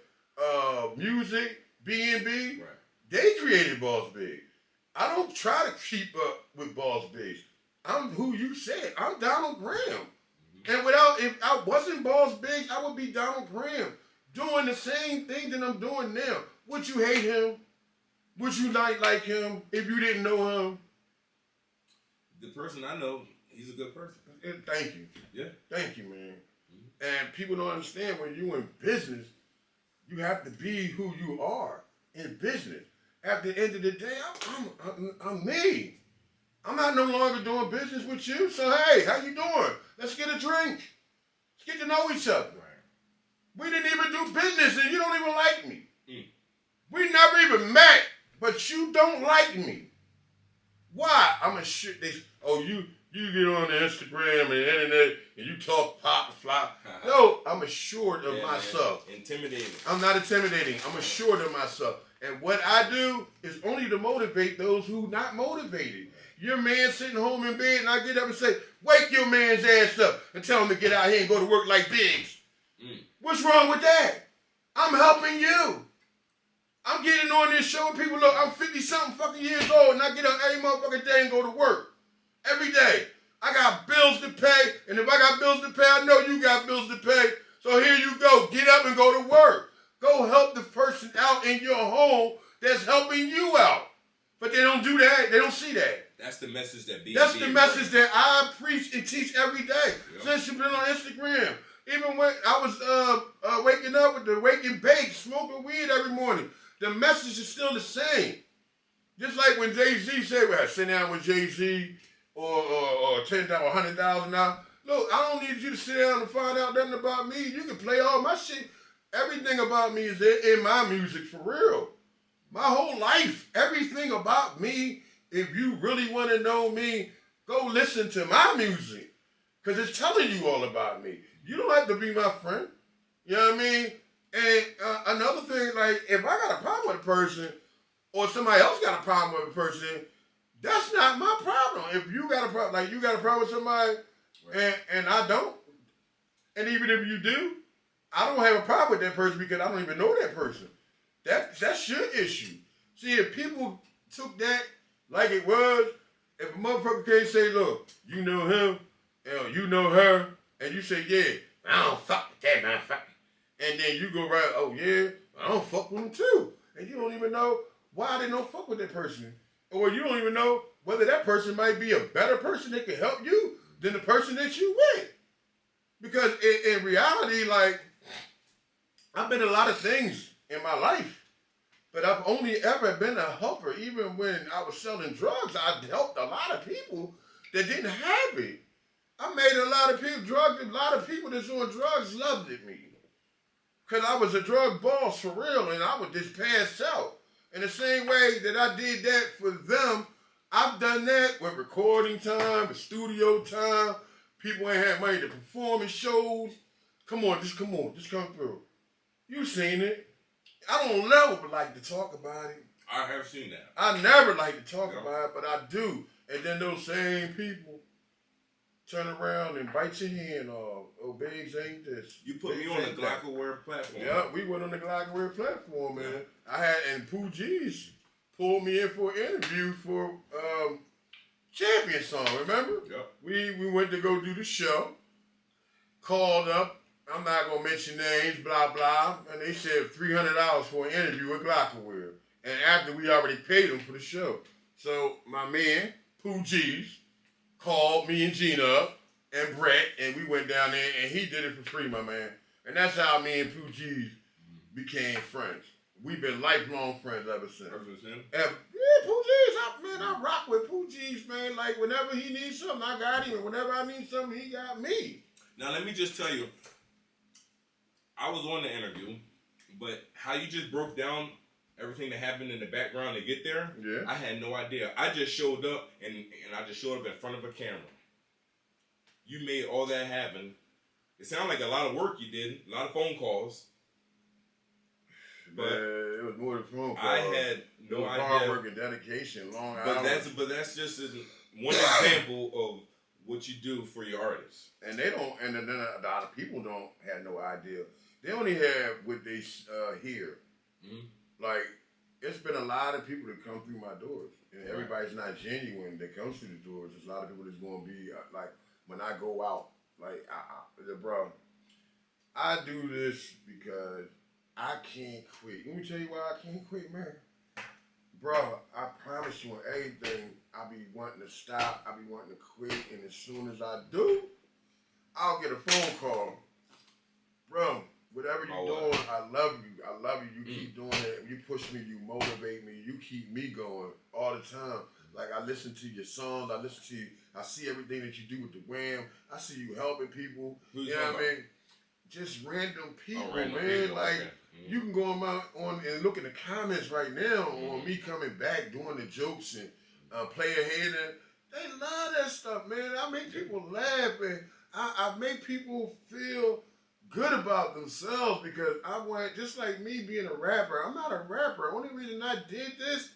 music, BNB, right. They created Boss BIGGS. I don't try to keep up with Boss BIGGS. I'm who you said. I'm Donald Graham. Mm-hmm. And if I wasn't Boss BIGGS, I would be Donald Graham doing the same thing that I'm doing now. Would you hate him? Would you not like him if you didn't know him? The person I know, he's a good person. Thank you. Yeah. Thank you, man. Mm-hmm. And people don't understand when you're in business, you have to be who you are in business. At the end of the day, I'm me. I'm not no longer doing business with you. So, hey, how you doing? Let's get a drink. Let's get to know each other. Right. We didn't even do business and you don't even like me. We never even met, but you don't like me. Why? I'm a shit. You get on the Instagram and the internet and you talk pop and fly. No, I'm assured of myself. Intimidating. I'm not intimidating. I'm assured of myself. And what I do is only to motivate those who not motivated. Your man sitting home in bed and I get up and say, wake your man's ass up and tell him to get out here and go to work like BIGGS. What's wrong with that? I'm helping you. I'm getting on this show and people look, I'm 50-something fucking years old and I get up every motherfucking day and go to work. Every day. I got bills to pay, and if I got bills to pay, I know you got bills to pay. So here you go. Get up and go to work. Go help the person out in your home that's helping you out. But they don't do that. They don't see that. That's the message that BNB. That's the message that I preach and teach every day. Yep. Since you've been on Instagram. Even when I was waking up with the wake and bake, smoking weed every morning. The message is still the same. Just like when Jay-Z said, well, sit down with Jay-Z or $10,000 or $100,000. Look, I don't need you to sit down and find out nothing about me. You can play all my shit. Everything about me is in my music for real. My whole life, everything about me, if you really want to know me, go listen to my music. Because it's telling you all about me. You don't have to be my friend. You know what I mean? And another thing, like, if I got a problem with a person or somebody else got a problem with a person, that's not my problem. If you got a problem, like you got a problem with somebody and I don't, and even if you do, I don't have a problem with that person because I don't even know that person. That's your issue. See, if people took that like it was, if a motherfucker can't say, look, you know him, you know her, and you say, yeah, I don't fuck with that motherfucker. And then you go right, oh yeah, I don't fuck with them too. And you don't even know why they don't fuck with that person. Or you don't even know whether that person might be a better person that can help you than the person that you with. Because in reality, like, I've been a lot of things in my life, but I've only ever been a helper. Even when I was selling drugs, I helped a lot of people that didn't have it. I made a lot of people a lot of people that's on drugs loved it me. Because I was a drug boss for real, and I would just pass out. In the same way that I did that for them, I've done that with recording time, with studio time. People ain't had money to perform in shows. Come on, just come through. You seen it. I don't never like to talk about it. I have seen that. I never like to talk about it, but I do. And then those same people turn around and bite your hand off. Oh, BIGGS ain't this. You put me on the Glockware platform. Yeah, we went on the Glockware platform, man. And Pooh G's pulled me in for an interview for Champion Song, remember? Yep. We went to go do the show, called up, I'm not going to mention names, blah, blah, and they said $300 for an interview with Glockware. And after we already paid them for the show. So my man, Pooh G's, called me and Gina up and Brett, and we went down there, and he did it for free, my man. And that's how me and Pooh G's became friends. We've been lifelong friends ever since. Yeah, Pooh G's, I rock with Pooh G's, man. Like, whenever he needs something, I got him. And whenever I need something, he got me. Now, let me just tell you, I was on the interview, but how you just broke down everything that happened in the background to get there, I had no idea. I just showed up, and I just showed up in front of a camera. You made all that happen. It sounded like a lot of work you did, a lot of phone calls. But it was more than phone calls. I had no idea. Hard work and dedication, long hours. But that's just one example of what you do for your artists. And they don't, and then a lot of people don't have no idea. They only have what they hear. Mm-hmm. Like, it's been a lot of people that come through my doors. And everybody's not genuine that comes through the doors. There's a lot of people that's going to be, like, when I go out, like, bro, I do this because I can't quit. Let me tell you why I can't quit, man. Bro, I promise you on everything, I be wanting to stop, I be wanting to quit, and as soon as I do, I'll get a phone call. Bro, whatever you're doing, I love you. I love you. You keep doing it. You push me, you motivate me, you keep me going all the time. Like, I listen to your songs, I listen to you, I see everything that you do with the Wham. I see you helping people. You know what I mean? Just random people, man. People, like, you can go on and look in the comments right now on me coming back, doing the jokes and player hater. They love that stuff, man. I make people laugh, and I make people feel good about themselves because I want, just like me being a rapper, I'm not a rapper. The only reason I did this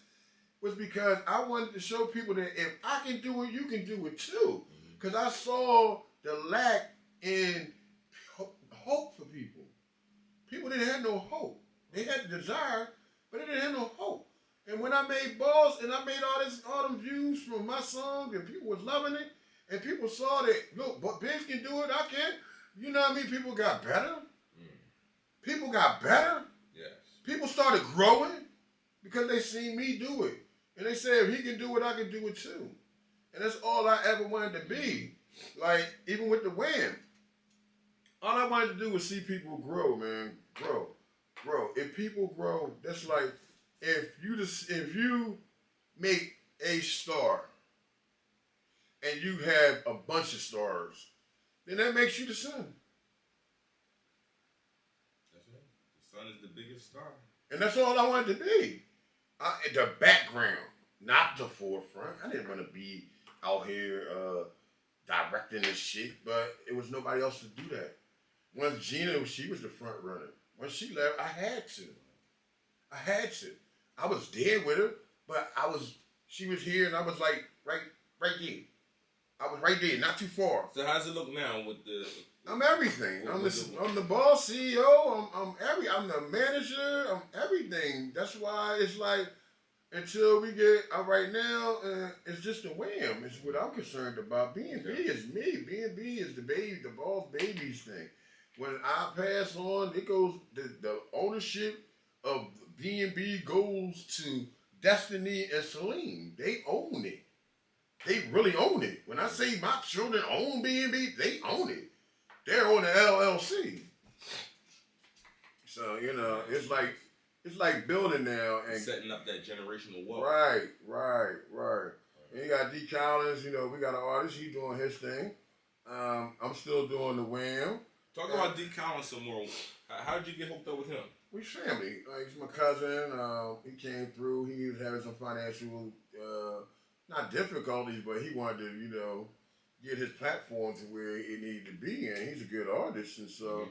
was because I wanted to show people that if I can do it, you can do it too. Because I saw the lack in hope for people. People didn't have no hope. They had the desire, but they didn't have no hope. And when I made Balls and I made all them views from my song and people was loving it, and people saw that, look, but BIGGS can do it, I can. You know what I mean? People got better. People got better. Yes. People started growing because they seen me do it. And they said, if he can do it, I can do it too. And that's all I ever wanted to be. Like, even with the Wham. All I wanted to do was see people grow, man. Grow. If people grow, that's like, if you make a star and you have a bunch of stars, then that makes you the sun. That's right. The sun is the biggest star. And that's all I wanted to be. The background, not the forefront. I didn't want to be out here directing this shit, but it was nobody else to do that. Once Gina, she was the front runner. When she left, I had to. I was there with her, but she was here and I was like right there. I was right there, not too far. So how's it look now with the... I'm everything. I'm the boss, CEO, I'm the manager, I'm everything. That's why it's like, until we get, right now, it's just a Wham. It's what I'm concerned about. BNB is me. BNB is the baby, the boss babies thing. When I pass on, it goes, the ownership of BNB goes to Destiny and Celine. They own it. They really own it. When I say my children own BNB, they own it. They're on the LLC. So it's like building now and setting up that generational wealth. Right. And you got D. Collins. We got an artist. He doing his thing. I'm still doing the Wham. Talk about D. Collins some more. How did you get hooked up with him? We family. He's my cousin. He came through. He was having some financial, not difficulties, but he wanted to, get his platform to where it needed to be. And he's a good artist, and so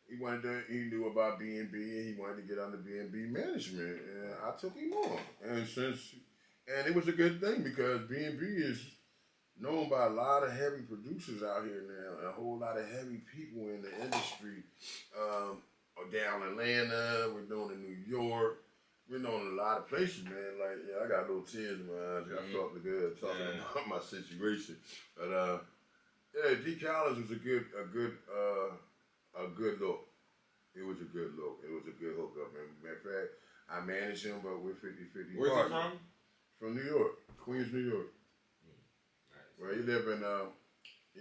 he knew about BNB, and he wanted to get under BNB management, and I took him on. And it was a good thing because BNB is known by a lot of heavy producers out here now, and a whole lot of heavy people in the industry. Down in Atlanta, we're known in New York, we're known in a lot of places, man. Like, I got little tears in my eyes. I felt good talking about my situation. But D. Collins was a good look. It was a good look. It was a good hookup. Matter of fact, I managed him, but we're 50-50. Where's he from? From New York, Queens, New York. Nice. Well, he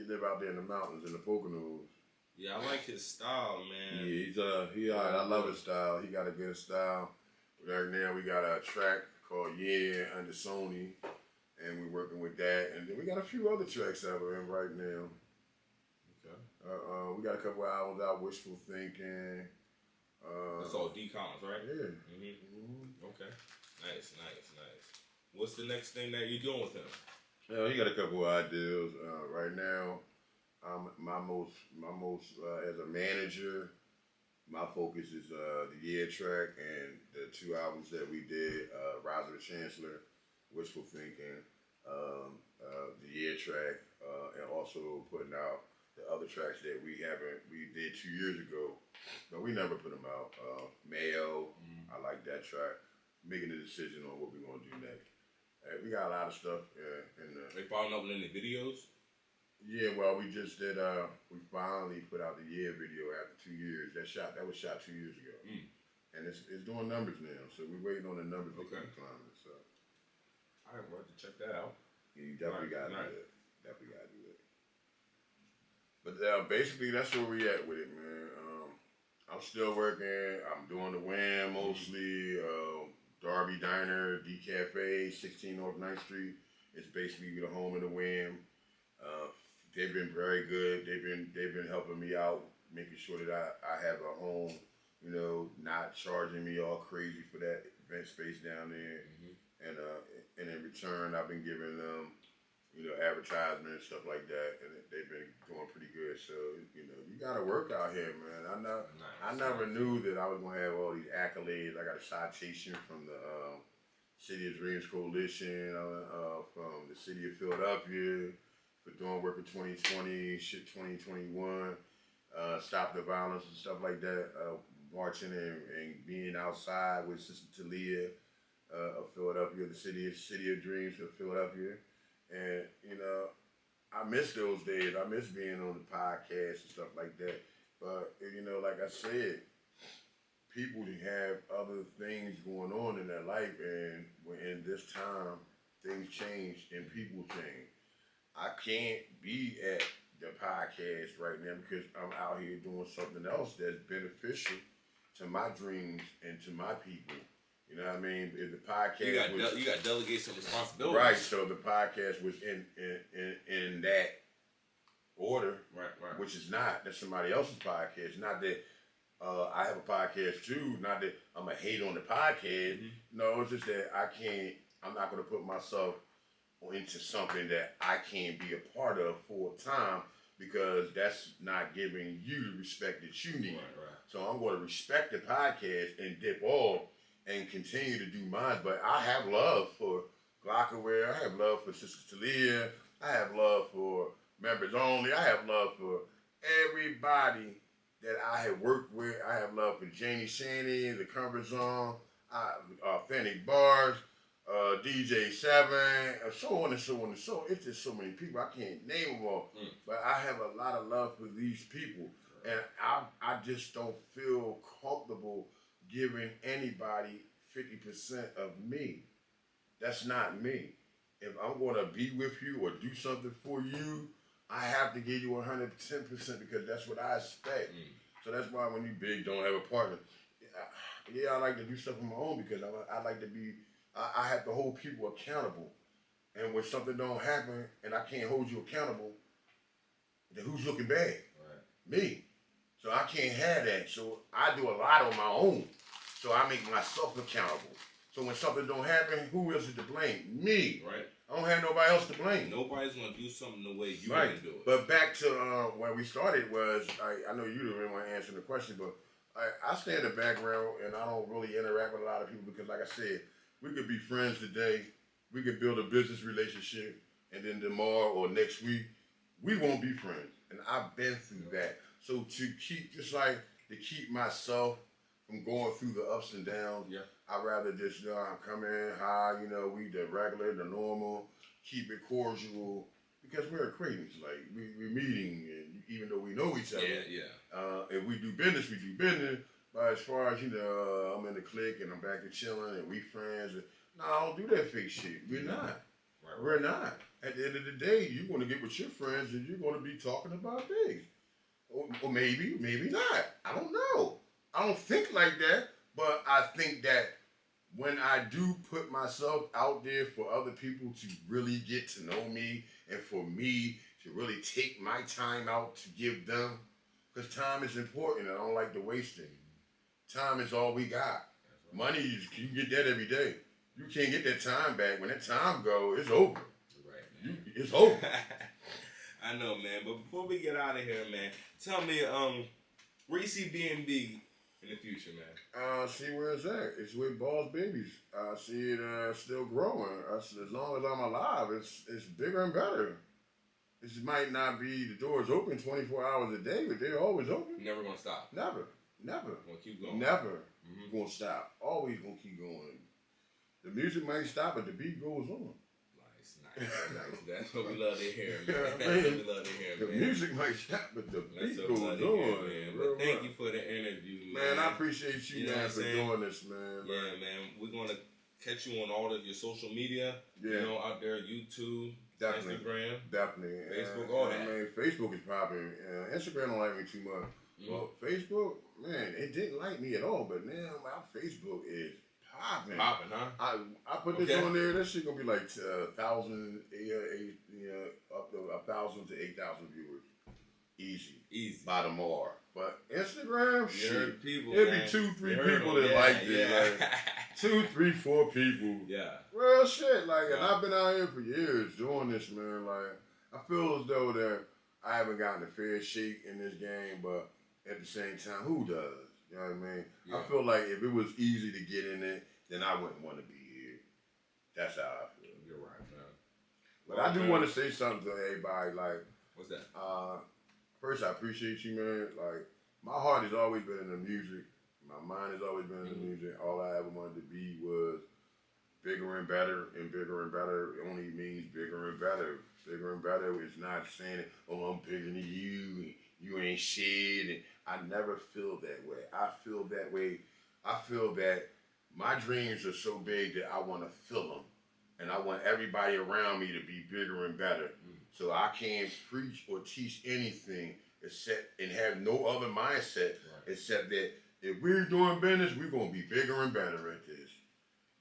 live out there in the mountains in the Poconos. Yeah, I like his style, man. Yeah, I love his style. He got a good style. Right now, we got a track called Yeah under Sony, and we're working with that. And then we got a few other tracks out of him right now. Okay. We got a couple albums out, Wishful Thinking. That's all D. Collins, right? Yeah. Okay. Nice. What's the next thing that you're doing with him? He got a couple of ideas. Right now, my most as a manager, my focus is the Year track and the two albums that we did, Rise of the Chancellor, Wishful Thinking, the Year track, and also putting out the other tracks that we did 2 years ago, but we never put them out. Mayo, I like that track. Making a decision on what we're gonna do next. We got a lot of stuff. They following up with any videos? Yeah, well, we just did. We finally put out the Year video after 2 years. That was shot 2 years ago, and it's doing numbers now. So we're waiting on the numbers to keep climbing. So I want to check that out. Yeah, you definitely got to do it. Definitely got to do it. But basically, that's where we at with it, man. I'm still working. I'm doing the Wham mostly. Darby Diner, D Cafe, 16 North 9th Street. It's basically the home of the Wham. They've been very good. They've been helping me out, making sure that I have a home, not charging me all crazy for that event space down there. And in return, I've been giving them, advertisement and stuff like that, and they've been doing pretty good. So, you got to work out here, man. I never knew that I was going to have all these accolades. I got a citation from the City of Dreams Coalition, from the City of Philadelphia, for doing work in 2020, 2021, stop the violence and stuff like that, marching and being outside with Sister Talia of Philadelphia, the City of Dreams of Philadelphia. And, I miss those days. I miss being on the podcast and stuff like that. But, like I said, people have other things going on in their life, and in this time, things change and people change. I can't be at the podcast right now because I'm out here doing something else that's beneficial to my dreams and to my people. You know what I mean? If the podcast you got to delegate some responsibility, right? So the podcast was in that order, right. Which is not that's somebody else's podcast. Not that I have a podcast too. Not that I'm a hate on the podcast. No, it's just that I'm not going to put myself into something that I can't be a part of full time because that's not giving you the respect that you need. Right. So I'm going to respect the podcast and dip off and continue to do mine. But I have love for Glockaware. I have love for Sister Talia. I have love for Members Only. I have love for everybody that I have worked with. I have love for Janie Shaney, The Comfort Zone, Authentic Bars, DJ 7, so on and so on and so on. It's just so many people. I can't name them all. But I have a lot of love for these people. And I just don't feel comfortable giving anybody 50% of me. That's not me. If I'm going to be with you or do something for you, I have to give you 110% because that's what I expect. So that's why when you big don't have a partner, yeah, I like to do stuff on my own because I like to be. I have to hold people accountable, and when something don't happen and I can't hold you accountable, then who's looking bad? Right. Me. So I can't have that. So I do a lot on my own. So I make myself accountable. So when something don't happen, who else is to blame? Me. Right. I don't have nobody else to blame. Nobody's gonna do something the way you want to do it. But back to where we started was, I know you didn't want to answer the question, but I stay in the background and I don't really interact with a lot of people because, like I said, we could be friends today, we could build a business relationship, and then tomorrow or next week, we won't be friends. And I've been through that. So to keep myself from going through the ups and downs, I'd rather just come in, hi, we the regular, the normal, keep it cordial, because we're acquaintances. Like we're meeting, and even though we know each other, if we do business, we do business. But as far as I'm in the clique and I'm back and chilling and we friends. No, I don't do that fake shit. We're not. Right. We're not. At the end of the day, you're going to get with your friends and you're going to be talking about things. Or maybe not. I don't know. I don't think like that, but I think that when I do put myself out there for other people to really get to know me and for me to really take my time out to give them, because time is important. I don't like to waste it. Time is all we got. Money, you get that every day. You can't get that time back. When that time goes, it's over. Right, it's over. I know, man. But before we get out of here, man, tell me, where you see BNB in the future, man? See where it's at. It's with Boss Babies. I see it still growing. As long as I'm alive, it's bigger and better. This might not be the doors open 24 hours a day, but they're always open. You're never gonna stop. Never. Gonna keep going. Never gonna stop. Always gonna keep going. The music might stop, but the beat goes on. Nice. That's what we love to hear, man. That's what we love to hear, man. The music might stop, but the beat goes on. Man. But thank you for the interview, man. Man, I appreciate you, man, for doing this, man. Yeah, man. We're gonna catch you on all of your social media. Yeah. Out there, YouTube, definitely, Instagram, definitely, Facebook, all that. I mean, Facebook is popping. Instagram don't like me too much. Well, Facebook, man, it didn't like me at all, but now my Facebook is popping. Popping, huh? I put this on there. That shit gonna be like 1,000, up to 1,000 to 8,000 viewers, easy by tomorrow. But Instagram, shit, people, it'd be 2-3 people that like it, like 2, 3, 4 people. Yeah. Well, shit, like, and I've been out here for years doing this, man. Like, I feel as though that I haven't gotten a fair shake in this game, but at the same time, who does? You know what I mean? Yeah. I feel like if it was easy to get in it, then I wouldn't want to be here. That's how I feel. You're right, man. But I do want to say something to everybody. Like, what's that? First, I appreciate you, man. Like, my heart has always been in the music. My mind has always been in the music. All I ever wanted to be was bigger and better, and bigger and better only means bigger and better. Bigger and better is not saying, oh, I'm bigger than you, and you ain't shit. And I never feel that way. I feel that way. I feel that my dreams are so big that I want to fill them. And I want everybody around me to be bigger and better. So I can't preach or teach anything except and have no other mindset except that if we're doing business, we're going to be bigger and better at this.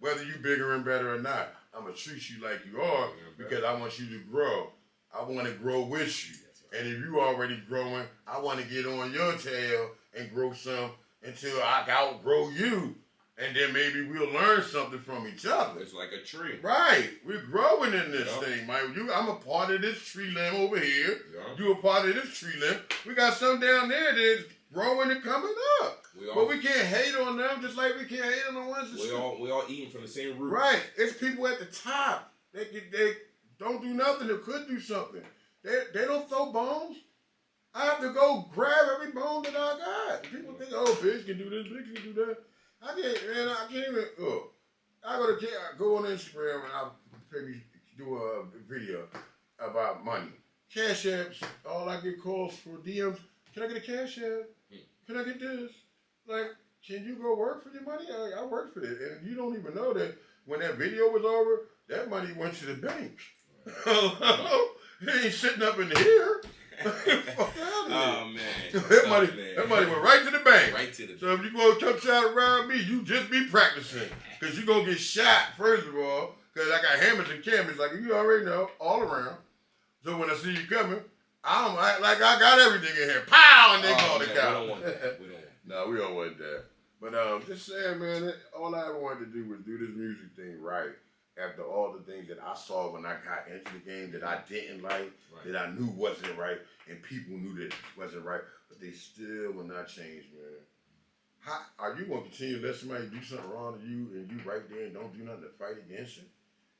Whether you bigger and better or not, I'm going to treat you like you are because I want you to grow. I want to grow with you. And if you already growing, I want to get on your tail and grow some until I outgrow you. And then maybe we'll learn something from each other. It's like a tree. Right. We're growing in this thing, Mike. I'm a part of this tree limb over here. You a part of this tree limb. We got some down there that's growing and coming up. But we can't hate on them just like we can't hate on the ones that we all eating from the same root. Right. It's people at the top. They don't do nothing that could do something. They don't throw bones. I have to go grab every bone that I got. People think, oh, Biggs can do this, Biggs can do that. I can't even. I go on Instagram and I'll maybe do a video about money. Cash apps. All I get calls for DMs. Can I get a cash app? Can I get this? Like, can you go work for your money? I work for it, and you don't even know that when that video was over, that money went to the bank. It ain't sitting up in here. Fuck out of here. Oh man. That money went right to the bank. face. Right to the So if you go touch out around me, you just be practicing. Because you going to get shot, first of all. Because I got hammers and cameras, like you already know, all around. So when I see you coming, I'm like I got everything in here. Pow! And they call the cops. We don't want that. We don't want that. No, we don't want that. But just saying, man, all I ever wanted to do was do this music thing right. After all the things that I saw when I got into the game that I didn't like, that I knew wasn't right, and people knew that it wasn't right, but they still will not change, man. How are you going to continue to let somebody do something wrong to you and you right there and don't do nothing to fight against it?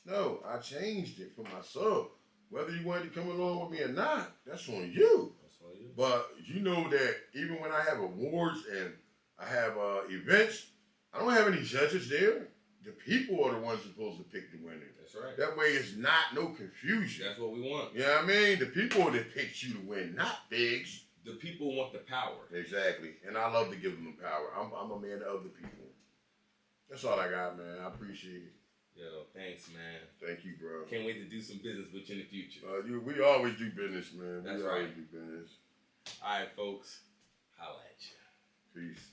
No, I changed it for myself. Whether you wanted to come along with me or not, that's on you. That's on you. But you know that even when I have awards and I have events, I don't have any judges there. The people are the ones supposed to pick the winner. That's right. That way it's not no confusion. That's what we want. You know what I mean? The people that picked you to win, not BIGGS. The people want the power. Exactly. And I love to give them the power. I'm a man of the people. That's all I got, man. I appreciate it. Yo, thanks, man. Thank you, bro. Can't wait to do some business with you in the future. We always do business, man. That's we right. always do business. All right, folks. Holla at you. Peace.